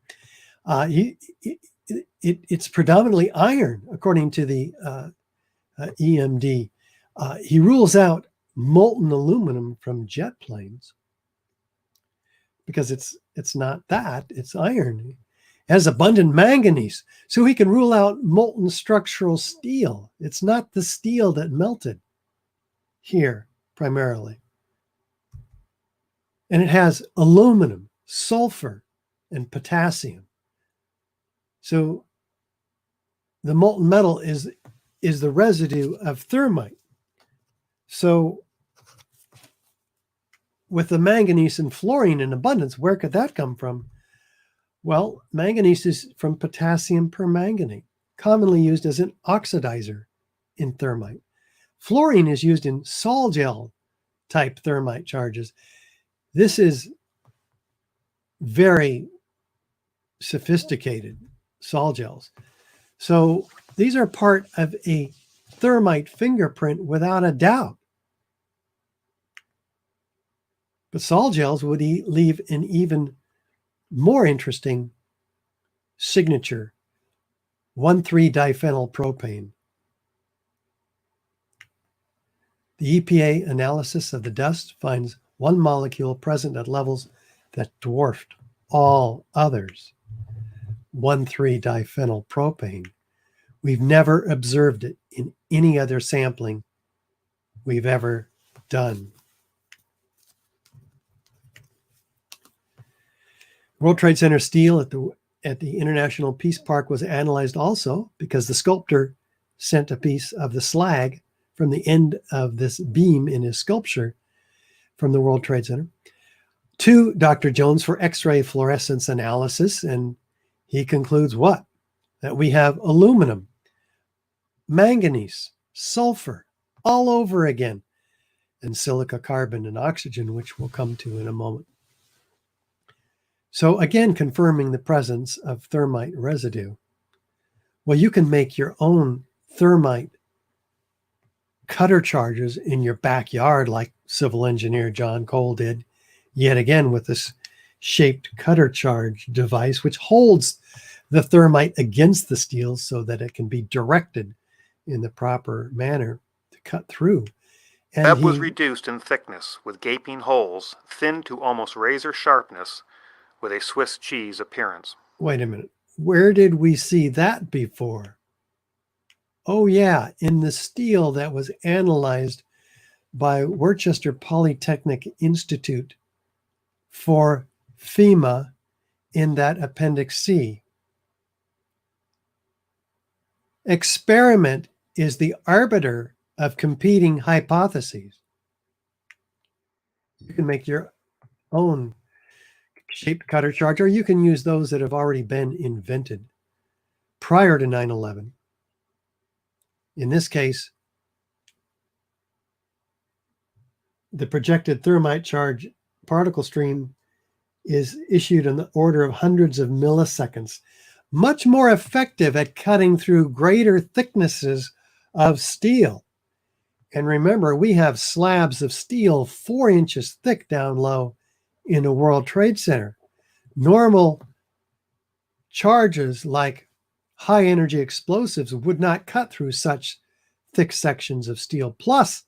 It's predominantly iron, according to the EMD. He rules out molten aluminum from jet planes because it's not that, it's iron. It has abundant manganese, so he can rule out molten structural steel. It's not the steel that melted here primarily. And it has aluminum, sulfur, and potassium. So the molten metal is the residue of thermite. So with the manganese and fluorine in abundance, where could that come from? Well, manganese is from potassium permanganate, commonly used as an oxidizer in thermite. Fluorine is used in sol gel type thermite charges. This is very sophisticated sol gels. So these are part of a thermite fingerprint without a doubt. But sol gels would leave an even more interesting signature, 1,3-diphenyl propane. The EPA analysis of the dust finds one molecule present at levels that dwarfed all others, 1,3-diphenyl propane. We've never observed it in any other sampling we've ever done. World Trade Center steel at the International Peace Park was analyzed also because the sculptor sent a piece of the slag from the end of this beam in his sculpture from the World Trade Center to Dr. Jones for X-ray fluorescence analysis, and he concludes what? That we have aluminum, manganese, sulfur, all over again, and silica, carbon, and oxygen, which we'll come to in a moment. So again, confirming the presence of thermite residue. Well, you can make your own thermite cutter charges in your backyard like civil engineer John Cole did, yet again with this shaped cutter charge device, which holds the thermite against the steel so that it can be directed in the proper manner to cut through. And Web was reduced in thickness with gaping holes, thinned to almost razor sharpness, with a Swiss cheese appearance. Wait a minute. Where did we see that before? Oh yeah, in the steel that was analyzed by Worcester Polytechnic Institute for FEMA in that Appendix C. Experiment is the arbiter of competing hypotheses. You can make your own shaped cutter charge, or you can use those that have already been invented prior to 9/11. In this case, the projected thermite charge particle stream is issued in the order of hundreds of milliseconds, much more effective at cutting through greater thicknesses of steel. And remember, we have slabs of steel 4 inches thick down low in a World Trade Center. Normal charges like high energy explosives would not cut through such thick sections of steel. Plus,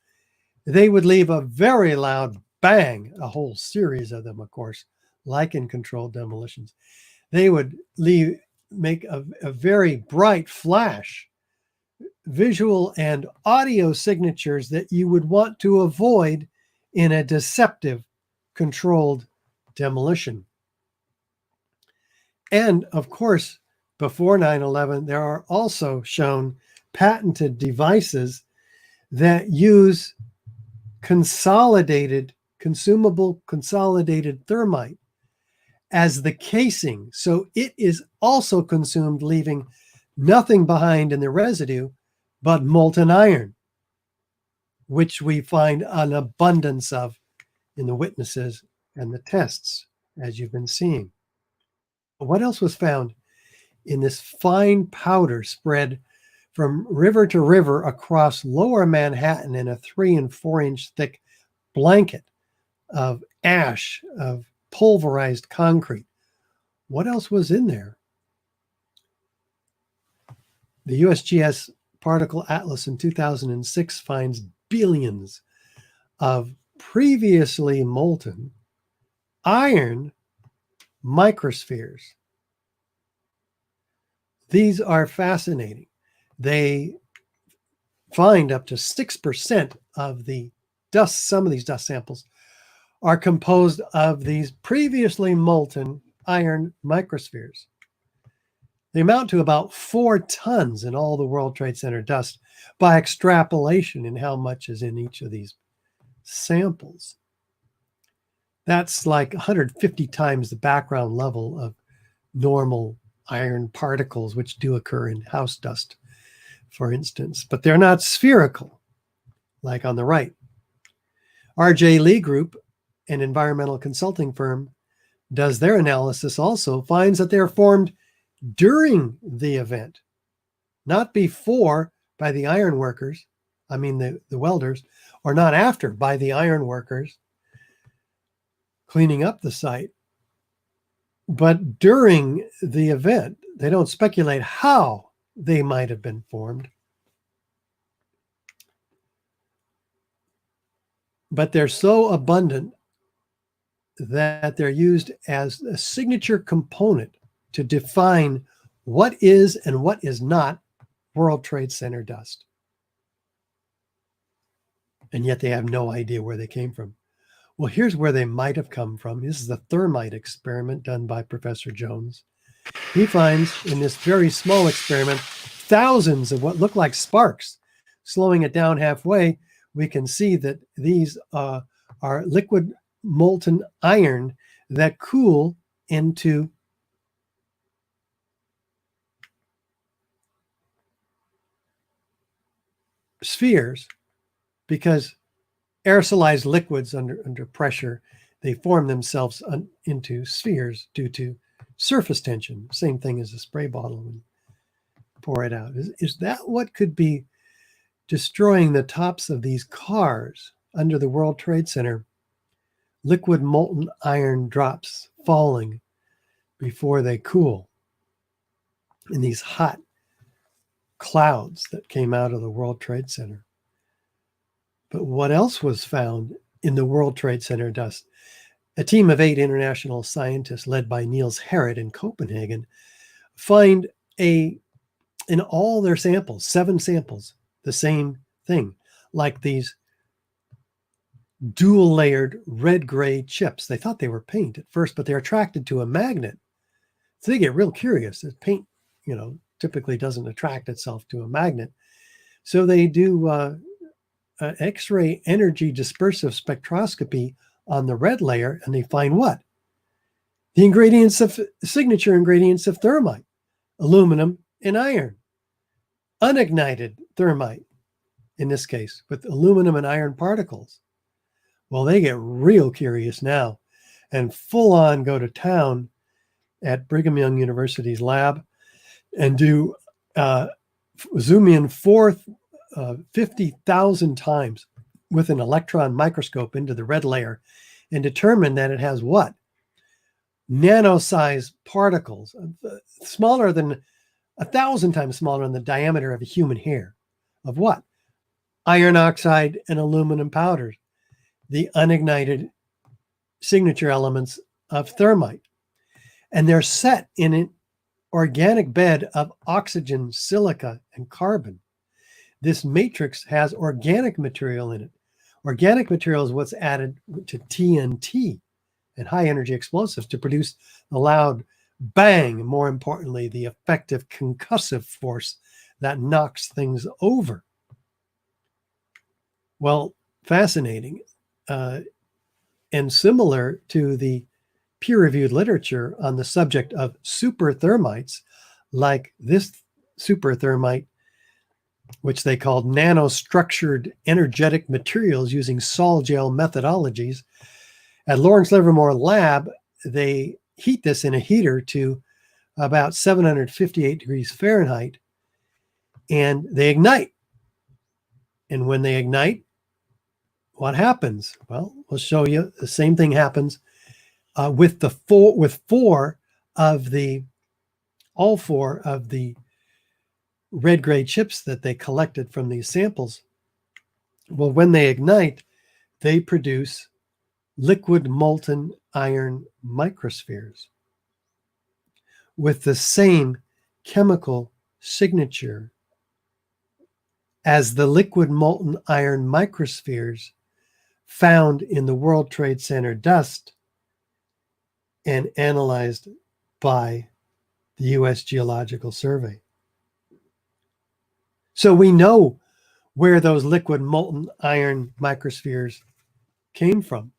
they would leave a very loud bang, a whole series of them, of course, like in controlled demolitions. They would make a very bright flash, visual and audio signatures that you would want to avoid in a deceptive controlled demolition. And of course, before 9/11, there are also shown patented devices that use consumable consolidated thermite as the casing. So it is also consumed, leaving nothing behind in the residue but molten iron, which we find an abundance of in the witnesses and the tests, as you've been seeing. What else was found in this fine powder spread from river to river across lower Manhattan in a 3 and 4 inch thick blanket of ash, of pulverized concrete? What else was in there? The USGS Particle Atlas in 2006 finds billions of previously molten iron microspheres. These are fascinating. They find up to 6% of the dust, some of these dust samples are composed of these previously molten iron microspheres. They amount to about 4 tons in all the World Trade Center dust by extrapolation in how much is in each of these samples. That's like 150 times the background level of normal iron particles, which do occur in house dust, for instance, but they're not spherical, like on the right. R.J. Lee Group, an environmental consulting firm, does their analysis also, finds that they're formed during the event, not before by the iron workers, the welders, or not after by the iron workers cleaning up the site. But during the event, they don't speculate how they might have been formed. But they're so abundant that they're used as a signature component to define what is and what is not World Trade Center dust. And yet they have no idea where they came from. Well, here's where they might have come from. This is the thermite experiment done by Professor Jones. He finds in this very small experiment thousands of what look like sparks. Slowing it down halfway, we can see that these are liquid molten iron that cool into spheres because aerosolized liquids under pressure, they form themselves into spheres due to surface tension. Same thing as a spray bottle and pour it out. Is that what could be destroying the tops of these cars under the World Trade Center? Liquid molten iron drops falling before they cool in these hot clouds that came out of the World Trade Center. But what else was found in the World Trade Center dust? A team of 8 international scientists led by Niels Harrit in Copenhagen find in all their samples, 7 samples, the same thing, like these dual layered red-gray chips. They thought they were paint at first, but they're attracted to a magnet. So they get real curious. The paint, typically doesn't attract itself to a magnet. So they do X-ray energy dispersive spectroscopy on the red layer, and they find what? The signature ingredients of thermite, aluminum and iron. Unignited thermite, in this case, with aluminum and iron particles. Well, they get real curious now and full on go to town at Brigham Young University's lab and do zoom in 50,000 times with an electron microscope into the red layer and determine that it has what? Nano-sized particles, smaller than 1,000 times smaller than the diameter of a human hair. Of what? Iron oxide and aluminum powders, the unignited signature elements of thermite. And they're set in an organic bed of oxygen, silica, and carbon. This matrix has organic material in it. Organic material is what's added to TNT and high energy explosives to produce the loud bang, more importantly, the effective concussive force that knocks things over. Well, fascinating. And similar to the peer-reviewed literature on the subject of super-thermites, like this super-thermite, which they called nanostructured energetic materials using sol gel methodologies. At Lawrence Livermore Lab, they heat this in a heater to about 758 degrees Fahrenheit, and they ignite. And when they ignite, what happens? Well, we'll show you. The same thing happens with all four of the red-gray chips that they collected from these samples. Well, when they ignite, they produce liquid molten iron microspheres with the same chemical signature as the liquid molten iron microspheres found in the World Trade Center dust and analyzed by the U.S. Geological Survey. So we know where those liquid molten iron microspheres came from.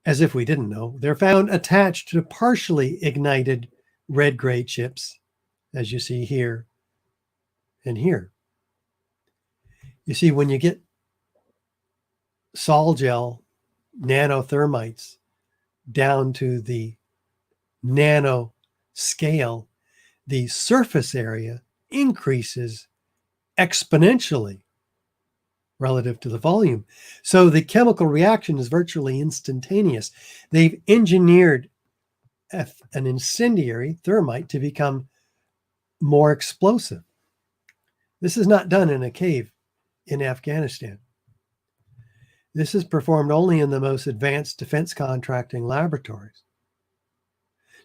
As if we didn't know. They're found attached to partially ignited red-gray chips, as you see here and here. You see, when you get sol gel nanothermites down to the nano scale, the surface area increases exponentially relative to the volume. So the chemical reaction is virtually instantaneous. They've engineered an incendiary thermite to become more explosive. This is not done in a cave in Afghanistan. This is performed only in the most advanced defense contracting laboratories.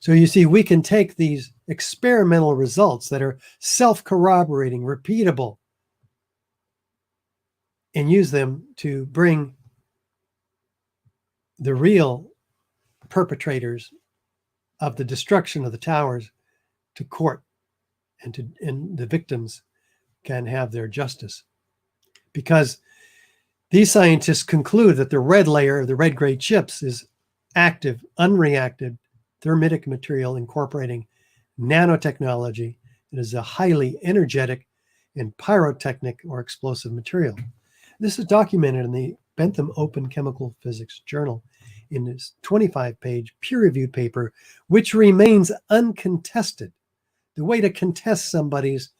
So you see, we can take these experimental results that are self-corroborating, repeatable, and use them to bring the real perpetrators of the destruction of the towers to court, and the victims can have their justice. Because these scientists conclude that the red layer, the red-gray chips, is active, unreacted, thermitic material incorporating nanotechnology. It is a highly energetic and pyrotechnic or explosive material. This is documented in the Bentham Open Chemical Physics Journal in this 25-page peer-reviewed paper, which remains uncontested. The way to contest somebody's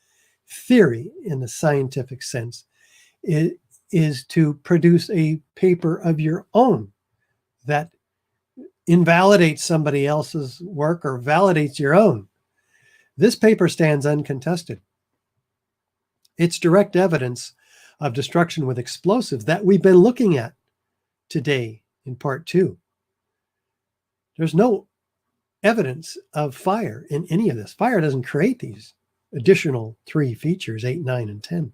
theory in the scientific sense is to produce a paper of your own that invalidates somebody else's work or validates your own. This paper stands uncontested. It's direct evidence of destruction with explosives that we've been looking at today in part 2. There's no evidence of fire in any of this. Fire doesn't create these additional 3 features, 8, 9, and 10.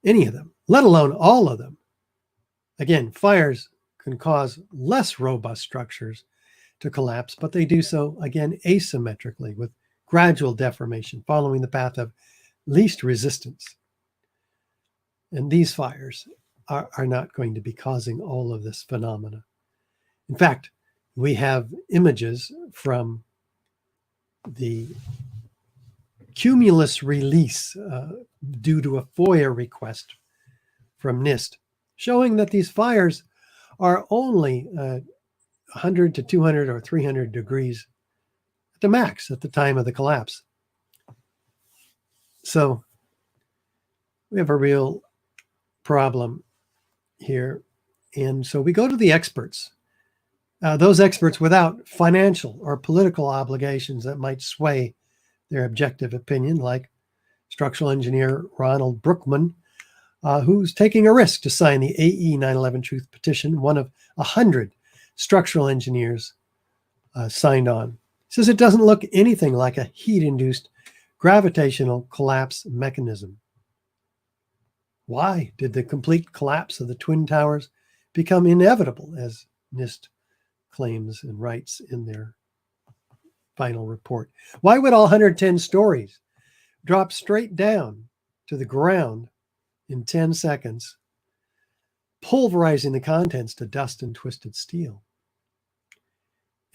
Any of them, let alone all of them. Again, fires can cause less robust structures to collapse, but they do so, again, asymmetrically with gradual deformation, following the path of least resistance. And these fires are not going to be causing all of this phenomena. In fact, we have images from the cumulus release due to a FOIA request from NIST, showing that these fires are only 100 to 200 or 300 degrees at the max at the time of the collapse. So we have a real problem here. And so we go to the experts, those experts without financial or political obligations that might sway their objective opinion, like structural engineer Ronald Brookman, who's taking a risk to sign the AE 9/11 Truth Petition, one of 100 structural engineers signed on. He says it doesn't look anything like a heat-induced gravitational collapse mechanism. Why did the complete collapse of the Twin Towers become inevitable, as NIST claims and writes in their final report? Why would all 110 stories drop straight down to the ground in 10 seconds, pulverizing the contents to dust and twisted steel?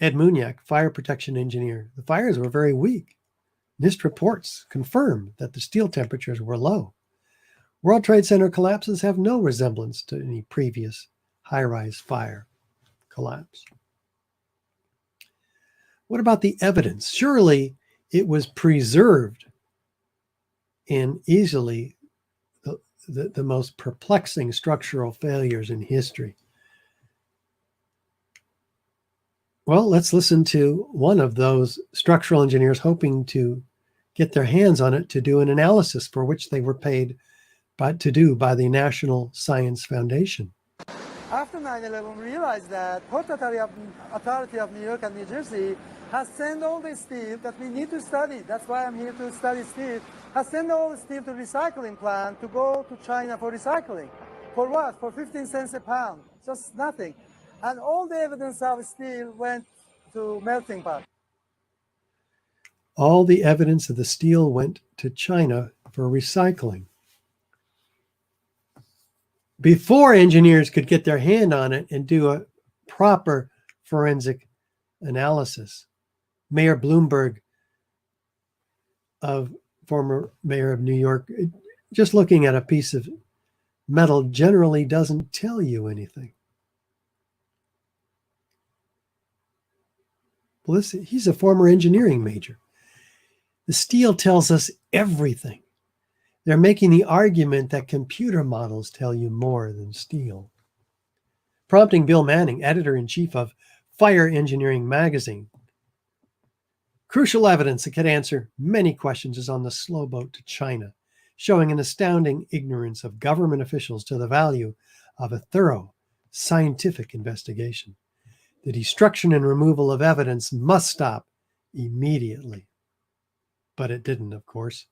Ed Muniak, fire protection engineer, the fires were very weak. NIST reports confirm that the steel temperatures were low. World Trade Center collapses have no resemblance to any previous high-rise fire collapse. What about the evidence? Surely it was preserved in easily the most perplexing structural failures in history. Well, let's listen to one of those structural engineers hoping to get their hands on it to do an analysis for which they were paid to do by the National Science Foundation. After 9/11, we realized that Port Authority of New York and New Jersey has sent all the steel that we need to study. That's why I'm here to study steel. Has sent all the steel to recycling plant to go to China for recycling. For what? For 15 cents a pound. Just nothing. And all the evidence of steel went to melting pot. All the evidence of the steel went to China for recycling. Before engineers could get their hand on it and do a proper forensic analysis, Mayor Bloomberg, former mayor of New York, just looking at a piece of metal generally doesn't tell you anything. Well, he's a former engineering major. The steel tells us everything. They're making the argument that computer models tell you more than steel. Prompting Bill Manning, editor-in-chief of Fire Engineering magazine, Crucial evidence that could answer many questions is on the slow boat to China, showing an astounding ignorance of government officials to the value of a thorough scientific investigation. The destruction and removal of evidence must stop immediately. But it didn't, of course.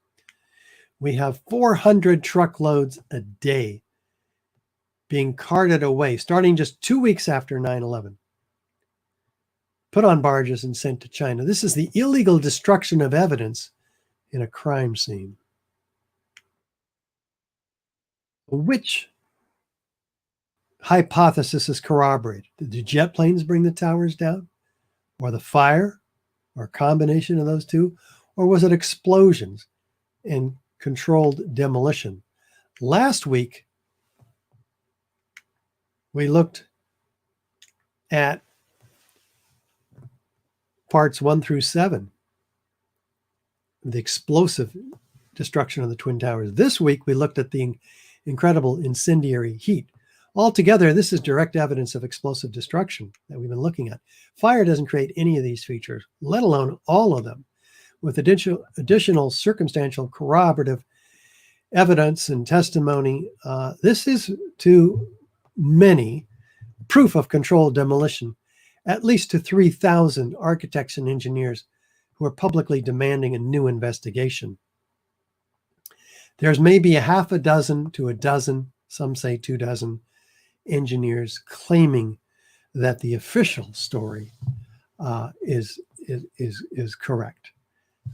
We have 400 truckloads a day being carted away, starting just 2 weeks after 9/11, put on barges and sent to China. This is the illegal destruction of evidence in a crime scene. Which hypothesis is corroborated? Did the jet planes bring the towers down? Or the fire? Or a combination of those two? Or was it explosions and controlled demolition? Last week, we looked at parts 1 through 7, the explosive destruction of the Twin Towers. This week, we looked at the incredible incendiary heat. Altogether, this is direct evidence of explosive destruction that we've been looking at. Fire doesn't create any of these features, let alone all of them. With additional circumstantial corroborative evidence and testimony, this is to many proof of controlled demolition, at least to 3,000 architects and engineers who are publicly demanding a new investigation. There's maybe a half a dozen to a dozen, some say 24 engineers claiming that the official story is correct.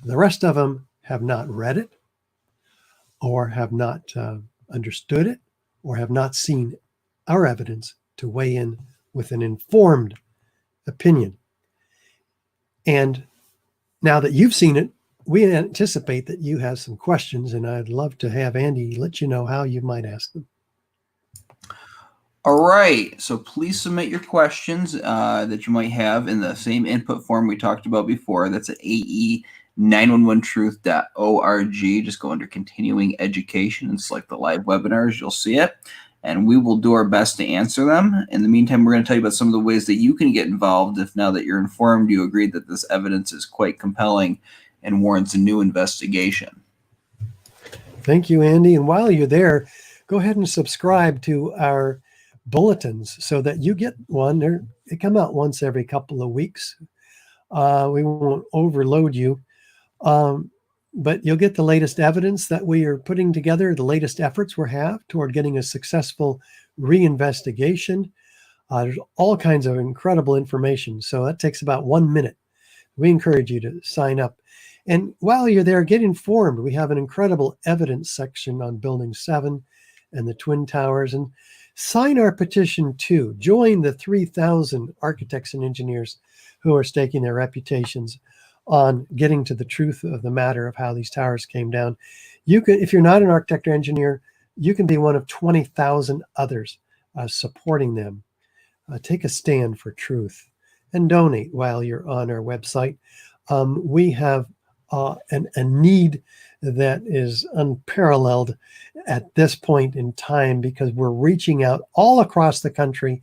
The rest of them have not read it, or have not understood it, or have not seen our evidence to weigh in with an informed opinion. And now that you've seen it, we anticipate that you have some questions, and I'd love to have Andy let you know how you might ask them. All right, so please submit your questions that you might have in the same input form we talked about before. That's at ae911truth.org. Just go under continuing education and select the live webinars. You'll see it, and we will do our best to answer them. In the meantime, we're going to tell you about some of the ways that you can get involved if, now that you're informed, you agree that this evidence is quite compelling and warrants a new investigation. Thank you, Andy. And while you're there, go ahead and subscribe to our bulletins so that you get one. They come out once every couple of weeks. We won't overload you, but you'll get the latest evidence that we are putting together, the latest efforts we have toward getting a successful reinvestigation. There's all kinds of incredible information. So that takes about 1 minute. We encourage you to sign up. And while you're there, get informed. We have an incredible evidence section on Building 7 and the Twin Towers. And sign our petition too. Join the 3,000 architects and engineers who are staking their reputations on getting to the truth of the matter of how these towers came down. You can, if you're not an architect or engineer, you can be one of 20,000 others supporting them. Take a stand for truth and donate while you're on our website. We have a need that is unparalleled at this point in time, because we're reaching out all across the country,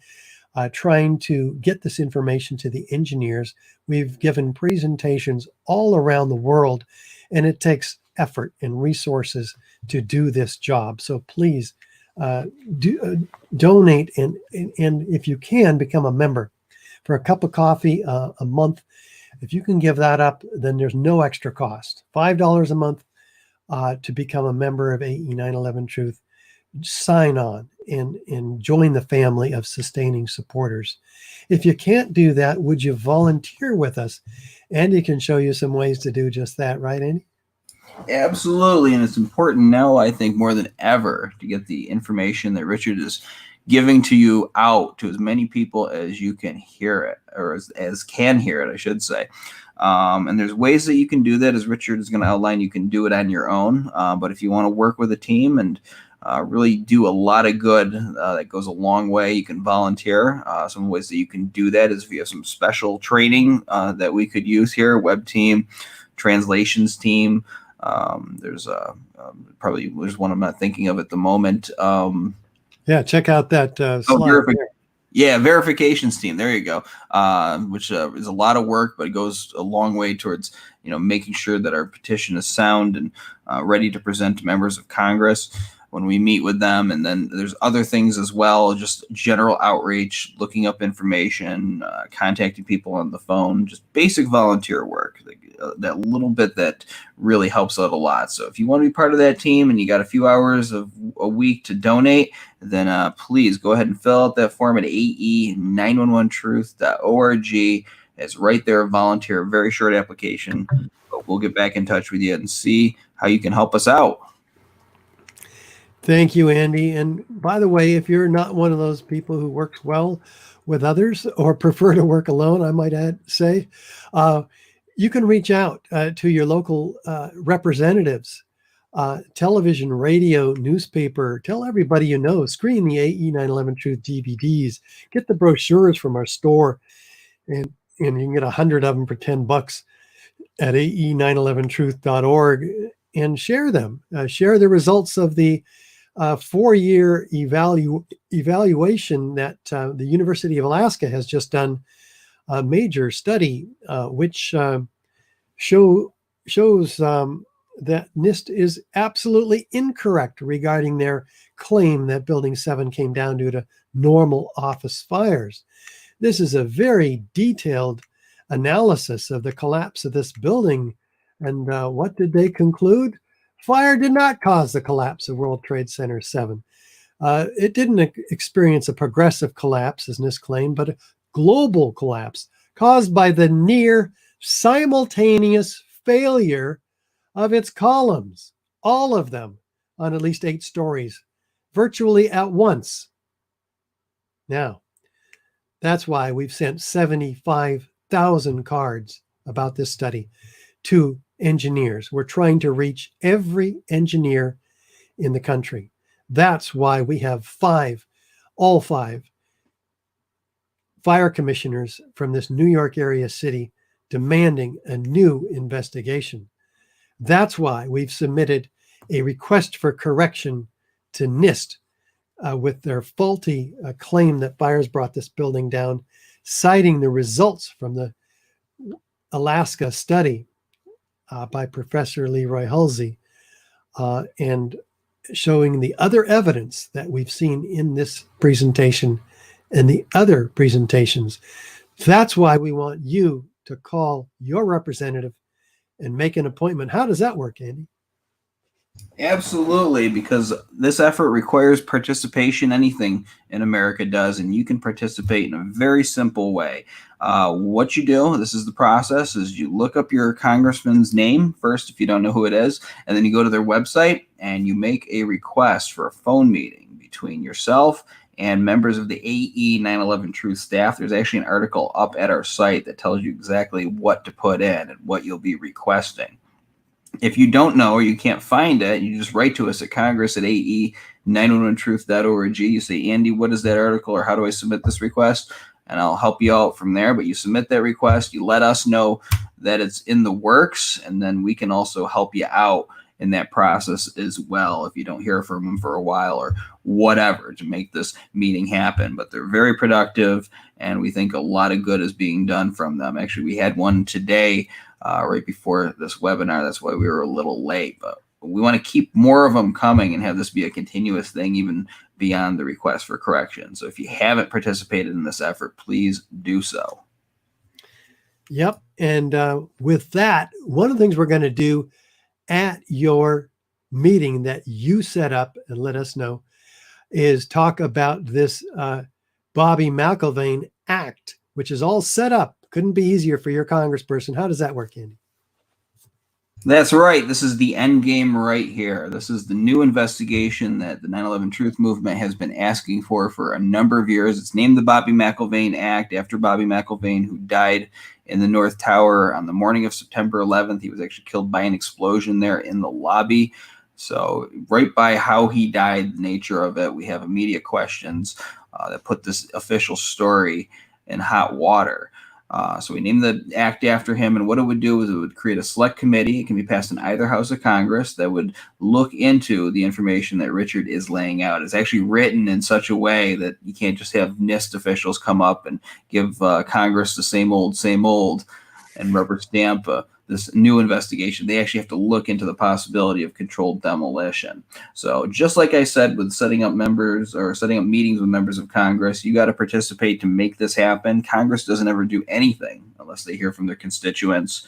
trying to get this information to the engineers. We've given presentations all around the world, and it takes effort and resources to do this job. So please donate, and if you can, become a member. For a cup of coffee a month, if you can give that up, then there's no extra cost. $5 a month to become a member of AE 911 Truth. Sign on and join the family of sustaining supporters. If you can't do that, would you volunteer with us? Andy can show you some ways to do just that, right, Andy? Absolutely, and it's important now, I think, more than ever, to get the information that Richard is giving to you out to as many people as you can hear it, or as can hear it, I should say. And there's ways that you can do that, as Richard is going to outline. You can do it on your own, but if you want to work with a team and really do a lot of good, that goes a long way. You can volunteer. Some ways that you can do that is if you have some special training that we could use here, web team, translations team. There's one I'm not thinking of at the moment. Yeah, check out that slide. Yeah, verifications team. There you go. Which is a lot of work, but it goes a long way towards making sure that our petition is sound and ready to present to members of Congress when we meet with them. And then there's other things as well, just general outreach, looking up information, contacting people on the phone, just basic volunteer work. That little bit that really helps out a lot. So if you want to be part of that team and you got a few hours of a week to donate, then please go ahead and fill out that form at ae911truth.org. It's right there, volunteer, very short application. But we'll get back in touch with you and see how you can help us out. Thank you, Andy. And by the way, if you're not one of those people who works well with others or prefer to work alone, I might say, you can reach out to your local representatives, television, radio, newspaper. Tell everybody you know. Screen the AE 911 Truth DVDs. Get the brochures from our store, and you can get 100 of them for $10 at ae911truth.org, and share them. Share the results of the 4-year evaluation that the University of Alaska has just done. A major study which shows that NIST is absolutely incorrect regarding their claim that Building 7 came down due to normal office fires. This is a very detailed analysis of the collapse of this building. And what did they conclude? Fire did not cause the collapse of World Trade Center 7. It didn't experience a progressive collapse, as NIST claimed, but a global collapse caused by the near simultaneous failure of its columns, all of them on at least 8 stories, virtually at once. Now, that's why we've sent 75,000 cards about this study to engineers. We're trying to reach every engineer in the country. That's why we have all five fire commissioners from this New York area city demanding a new investigation. That's why we've submitted a request for correction to NIST with their faulty claim that fires brought this building down, citing the results from the Alaska study by Professor Leroy Hulsey, and showing the other evidence that we've seen in this presentation and the other presentations. That's why we want you to call your representative and make an appointment. How does that work, Andy? Absolutely, because this effort requires participation. Anything in America does, and you can participate in a very simple way. What you do, this is the process, is you look up your congressman's name first if you don't know who it is, and then you go to their website and you make a request for a phone meeting between yourself and members of the AE 911 Truth staff. There's actually an article up at our site that tells you exactly what to put in and what you'll be requesting. If you don't know or you can't find it, you just write to us at congress@ae911truth.org. You say, Andy, what is that article, or how do I submit this request? And I'll help you out from there. But you submit that request, you let us know that it's in the works, and then we can also help you out in that process as well if you don't hear from them for a while or whatever, to make this meeting happen. But they're very productive, and we think a lot of good is being done from them. Actually, we had one today right before this webinar. That's why we were a little late, but we want to keep more of them coming and have this be a continuous thing, even beyond the request for correction. So if you haven't participated in this effort, please do so. Yep. And with that, one of the things we're going to do at your meeting that you set up and let us know is talk about this Bobby McIlvaine Act, which is all set up. Couldn't be easier for your congressperson. How does that work, Andy? That's right. This is the end game right here. This is the new investigation that the 9/11 Truth Movement has been asking for a number of years. It's named the Bobby McIlvaine Act after Bobby McIlvaine, who died in the North Tower on the morning of September 11th. He was actually killed by an explosion there in the lobby. So right by how he died, the nature of it, we have immediate questions that put this official story in hot water. So we named the act after him, and what it would do is it would create a select committee. It can be passed in either house of Congress that would look into the information that Richard is laying out. It's actually written in such a way that you can't just have NIST officials come up and give Congress the same old, and rubber stamp this new investigation. They actually have to look into the possibility of controlled demolition. So just like I said, with setting up meetings with members of Congress, you got to participate to make this happen. Congress doesn't ever do anything unless they hear from their constituents.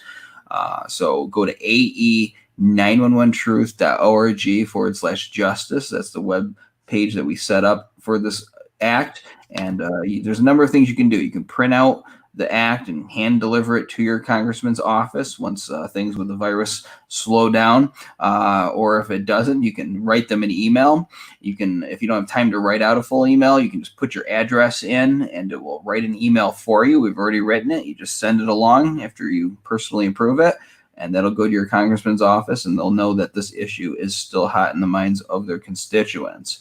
So go to ae911truth.org/justice. That's the web page that we set up for this act. And there's a number of things you can do. You can print out the act and hand deliver it to your congressman's office once things with the virus slow down, or if it doesn't, you can write them an email. You can, if you don't have time to write out a full email, you can just put your address in and it will write an email for you. We've already written it. You just send it along after you personally approve it, and that'll go to your congressman's office, and they'll know that this issue is still hot in the minds of their constituents.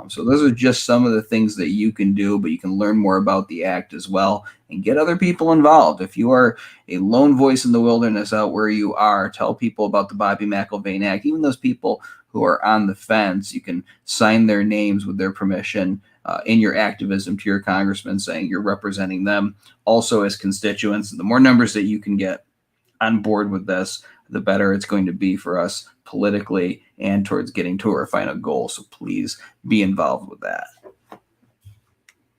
So those are just some of the things that you can do, but you can learn more about the act as well and get other people involved. If you are a lone voice in the wilderness out where you are, tell people about the Bobby McIlvaine Act. Even those people who are on the fence, you can sign their names with their permission in your activism to your congressman, saying you're representing them also as constituents. The more numbers that you can get on board with this, the better it's going to be for us politically and towards getting to our final goal. So please be involved with that.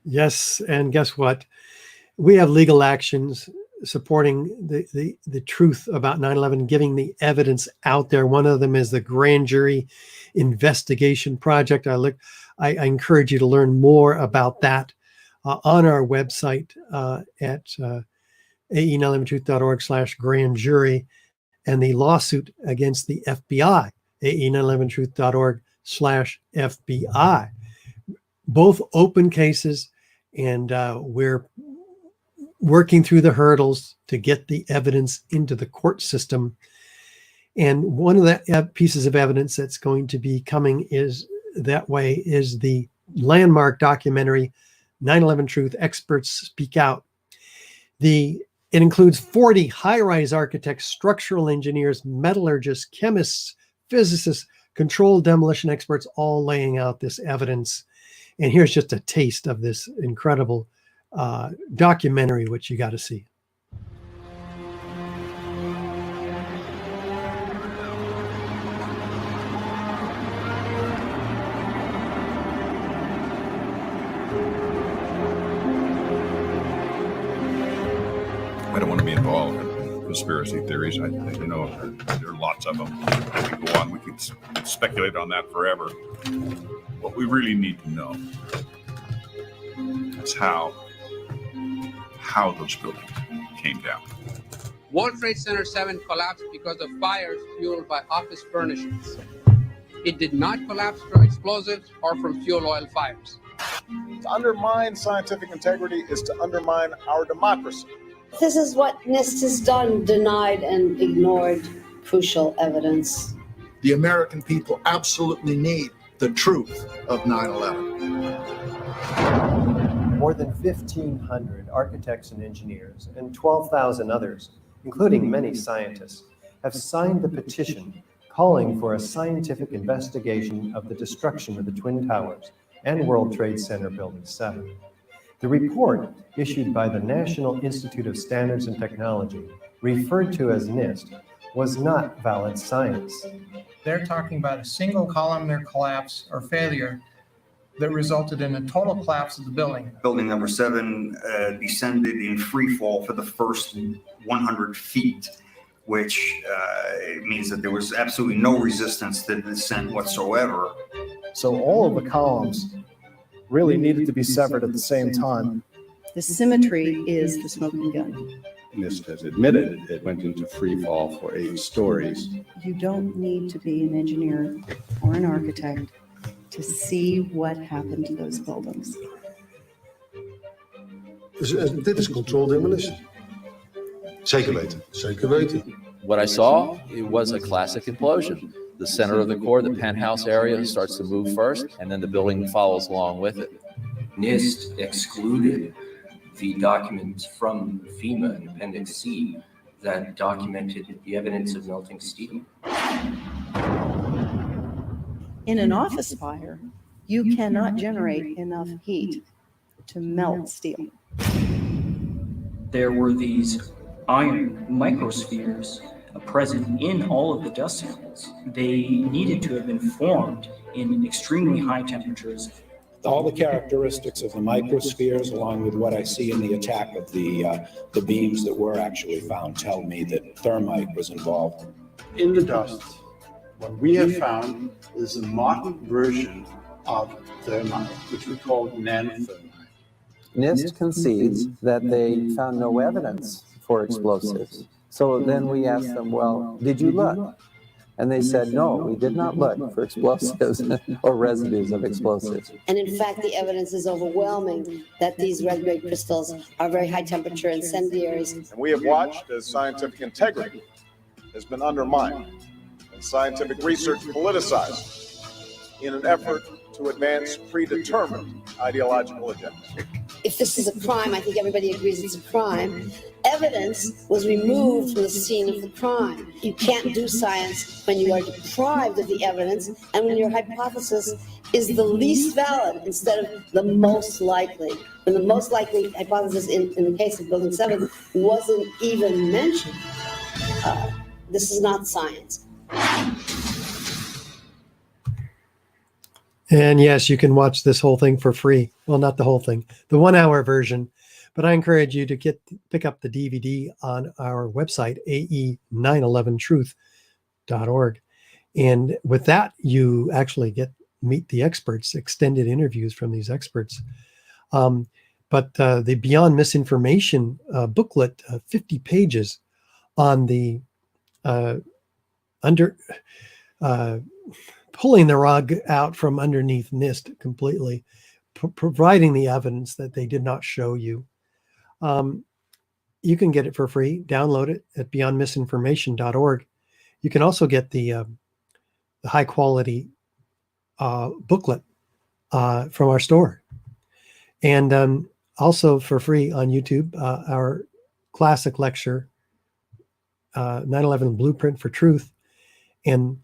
Yes, and guess what? We have legal actions supporting the truth about 9/11, giving the evidence out there. One of them is the grand jury investigation project. I encourage you to learn more about that on our website at ae911truth.org/grand jury, and the lawsuit against the FBI, ae911truth.org/FBI. Both open cases, and we're working through the hurdles to get the evidence into the court system. And one of the pieces of evidence that's going to be coming is the landmark documentary, 9/11 Truth, Experts Speak Out. It includes 40 high-rise architects, structural engineers, metallurgists, chemists, physicists, controlled demolition experts, all laying out this evidence. And here's just a taste of this incredible documentary, which you got to see. I don't want to be involved in conspiracy theories. There are lots of them. We can go on. We can speculate on that forever. What we really need to know is how those buildings came down. World Trade Center 7 collapsed because of fires fueled by office furnishings. It did not collapse from explosives or from fuel oil fires. To undermine scientific integrity is to undermine our democracy. This is what NIST has done, denied and ignored crucial evidence. The American people absolutely need the truth of 9/11. More than 1,500 architects and engineers and 12,000 others, including many scientists, have signed the petition calling for a scientific investigation of the destruction of the Twin Towers and World Trade Center Building 7. The report, issued by the National Institute of Standards and Technology, referred to as NIST, was not valid science. They're talking about a single columnar collapse or failure that resulted in a total collapse of the building. Building number 7 descended in free fall for the first 100 feet, which means that there was absolutely no resistance to the descent whatsoever. So all of the columns really needed to be severed at the same time. The symmetry is the smoking gun. NIST has admitted it went into free fall for 8 stories. You don't need to be an engineer or an architect to see what happened to those buildings. Dit is controlled demolition. Zeker weten. Zeker weten. What I saw, it was a classic implosion. The center of the core, the penthouse area, starts to move first, and then the building follows along with it. NIST excluded the documents from FEMA in Appendix C that documented the evidence of melting steel. In an office fire, you cannot generate enough heat to melt steel. There were these iron microspheres present in all of the dust samples. They needed to have been formed in extremely high temperatures. All the characteristics of the microspheres, along with what I see in the attack of the beams that were actually found, tell me that thermite was involved. In the dust, what we have found is a modern version of thermite, which we call nano-thermite. NIST concedes that they found no evidence for explosives. So then we asked them, well, did you look? And they said, no, we did not look for explosives or residues of explosives. And in fact, the evidence is overwhelming that these red-grade crystals are very high temperature incendiaries. And we have watched as scientific integrity has been undermined and scientific research politicized in an effort to advance predetermined ideological agendas. If this is a crime, I think everybody agrees it's a crime. Evidence was removed from the scene of the crime. You can't do science when you are deprived of the evidence and when your hypothesis is the least valid instead of the most likely. And the most likely hypothesis in the case of Building 7 wasn't even mentioned. This is not science. And yes, you can watch this whole thing for free. Well, not the whole thing, the 1 hour version. But I encourage you to pick up the DVD on our website, ae911truth.org. And with that, you actually meet the experts, extended interviews from these experts. But the Beyond Misinformation booklet, 50 pages on the pulling the rug out from underneath NIST completely, providing the evidence that they did not show you. You can get it for free. Download it at beyondmisinformation.org. You can also get the high quality booklet from our store. And also for free on YouTube, our classic lecture, 9/11 Blueprint for Truth. And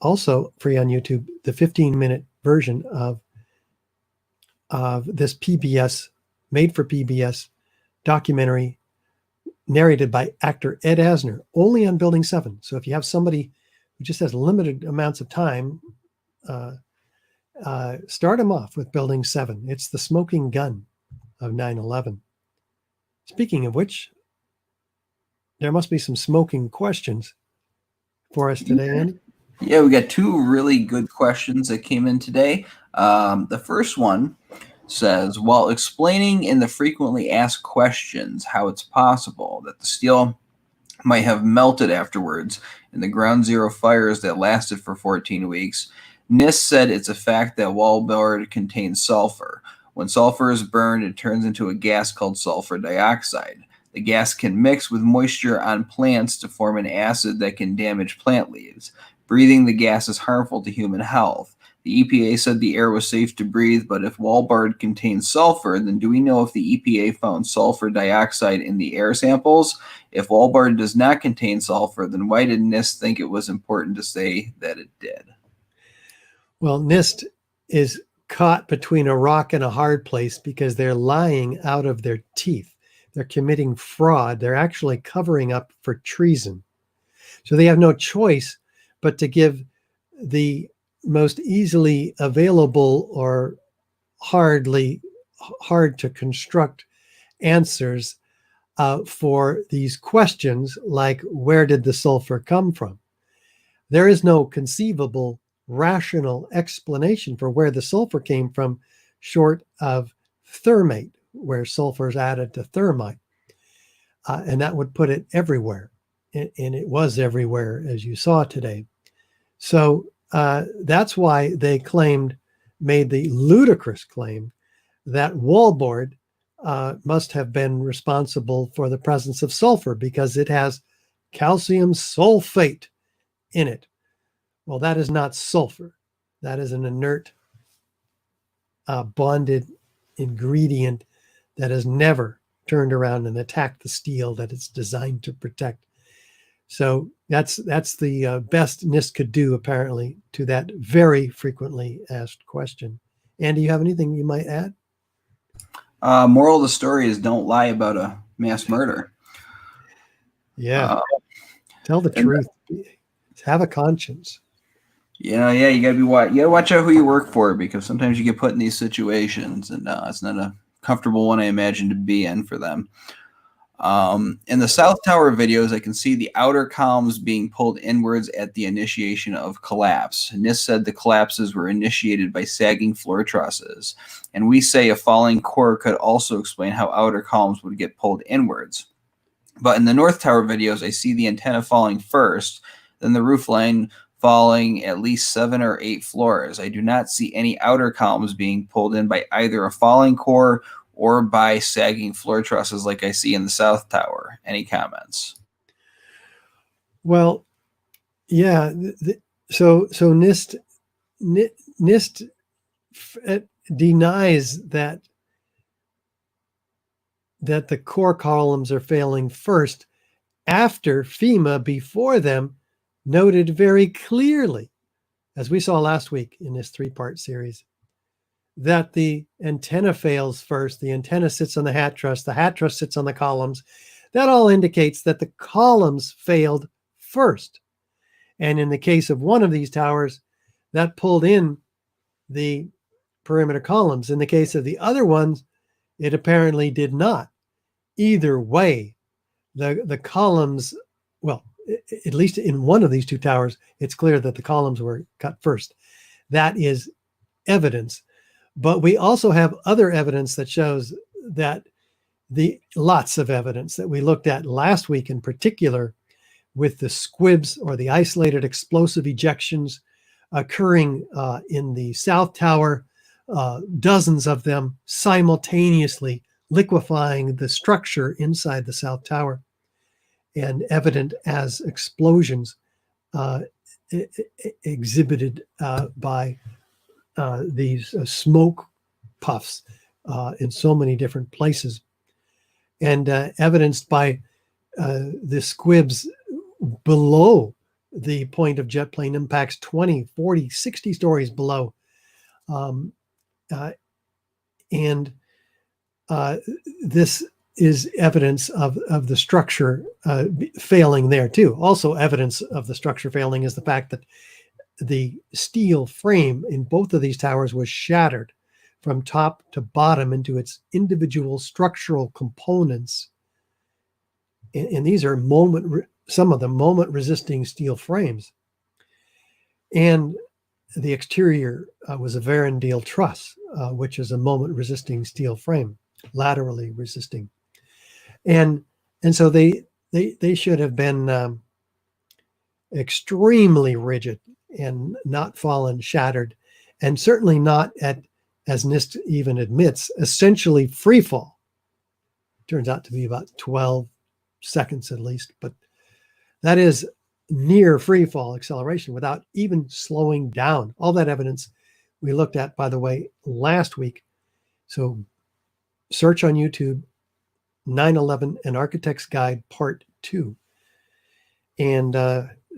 also free on YouTube, the 15-minute version of this PBS, made for PBS documentary narrated by actor Ed Asner, only on Building 7. So if you have somebody who just has limited amounts of time, start them off with Building 7. It's the smoking gun of 9/11. Speaking of which, there must be some smoking questions for us today, Andy. Yeah, we got two really good questions that came in today. The first one says, while explaining in the frequently asked questions how it's possible that the steel might have melted afterwards in the ground zero fires that lasted for 14 weeks, NIST said it's a fact that wallboard contains sulfur. When sulfur is burned, it turns into a gas called sulfur dioxide. The gas can mix with moisture on plants to form an acid that can damage plant leaves. Breathing the gas is harmful to human health. The EPA said the air was safe to breathe, but if wallboard contains sulfur, then do we know if the EPA found sulfur dioxide in the air samples? If wallboard does not contain sulfur, then why did NIST think it was important to say that it did? Well, NIST is caught between a rock and a hard place because they're lying out of their teeth. They're committing fraud. They're actually covering up for treason. So they have no choice but to give the most easily available or hard to construct answers for these questions, like where did the sulfur come from? There is no conceivable rational explanation for where the sulfur came from, short of thermate, where sulfur is added to thermite. And that would put it everywhere. And it was everywhere, as you saw today. So that's why they made the ludicrous claim that wallboard must have been responsible for the presence of sulfur because it has calcium sulfate in it. Well, that is not sulfur. That is an inert bonded ingredient that has never turned around and attacked the steel that it's designed to protect. So that's the best NIST could do, apparently, to that very frequently asked question. Andy, you have anything you might add? Moral of the story is don't lie about a mass murder. Yeah. Tell the truth. Have a conscience. Yeah, you gotta watch out who you work for, because sometimes you get put in these situations, and it's not a comfortable one, I imagine, to be in for them. In the South Tower videos, I can see the outer columns being pulled inwards at the initiation of collapse. NIST said the collapses were initiated by sagging floor trusses, and we say a falling core could also explain how outer columns would get pulled inwards. But in the North Tower videos, I see the antenna falling first, then the roof line falling at least 7 or 8 floors. I do not see any outer columns being pulled in by either a falling core or by sagging floor trusses like I see in the South Tower. Any comments? Well, yeah. So NIST denies that the core columns are failing first, after FEMA, before them, noted very clearly, as we saw last week in this 3-part series, that the antenna fails first. The antenna sits on the hat truss. The hat truss sits on the columns. That all indicates that the columns failed first. And in the case of one of these towers, that pulled in the perimeter columns. In the case of the other ones, it apparently did not. Either way, the columns, well, at least in one of these 2 towers, it's clear that the columns were cut first. That is evidence. But we also have other evidence that shows that lots of evidence that we looked at last week, in particular, with the squibs, or the isolated explosive ejections occurring in the South Tower, dozens of them simultaneously liquefying the structure inside the South Tower, and evident as explosions exhibited by these smoke puffs in so many different places, and evidenced by the squibs below the point of jet plane impacts, 20, 40, 60 stories below. This is evidence of the structure failing there too. Also evidence of the structure failing is the fact that the steel frame in both of these towers was shattered from top to bottom into its individual structural components. And these are some of the moment resisting steel frames. And the exterior was a Varendale truss, which is a moment resisting steel frame, laterally resisting. And so they should have been extremely rigid and not fallen shattered, and certainly not at, as NIST even admits, essentially free fall. Turns out to be about 12 seconds at least, but that is near free fall acceleration without even slowing down. All that evidence we looked at, by the way, last week. So search on YouTube 9/11 An Architect's Guide Part 2 and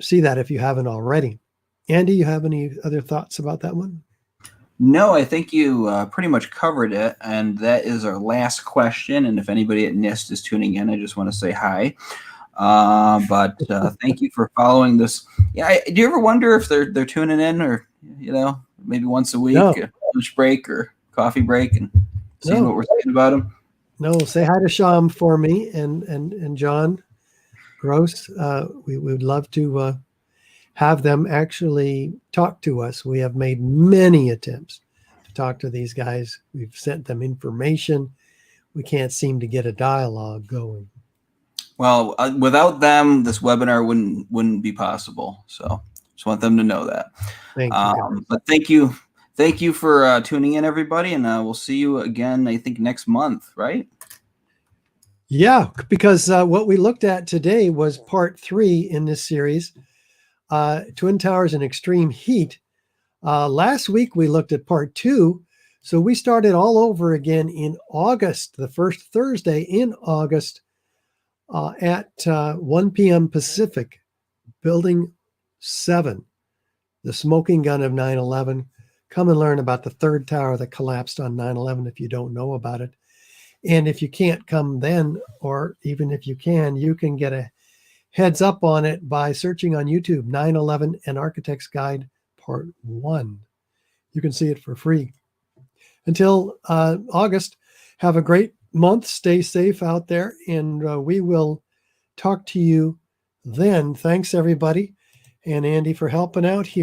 see that if you haven't already. Andy, you have any other thoughts about that one? No, I think you pretty much covered it, and that is our last question. And if anybody at NIST is tuning in, I just want to say hi. But thank you for following this. Yeah, do you ever wonder if they're tuning in, or maybe once a week, a lunch break or coffee break, and seeing what we're saying about them? No, say hi to Sham for me and John Gross. We would love to have them actually talk to us. We have made many attempts to talk to these guys. We've sent them information. We can't seem to get a dialogue going. Well, without them, this webinar wouldn't be possible. So just want them to know that. Thank you. But thank you for tuning in, everybody, and we'll see you again, I think, next month, right? Yeah, because what we looked at today was part 3 in this series, Twin Towers in Extreme Heat. Last week we looked at part 2, So we started all over again in August, the first Thursday in August at 1 p.m. Pacific, Building 7, the smoking gun of 9/11. Come and learn about the third tower that collapsed on 9/11 if you don't know about it. And if you can't come then, or even if you can get a heads up on it by searching on YouTube, 9/11 An Architect's Guide Part 1. You can see it for free. Until August, have a great month. Stay safe out there, and we will talk to you then. Thanks, everybody, and Andy for helping out here.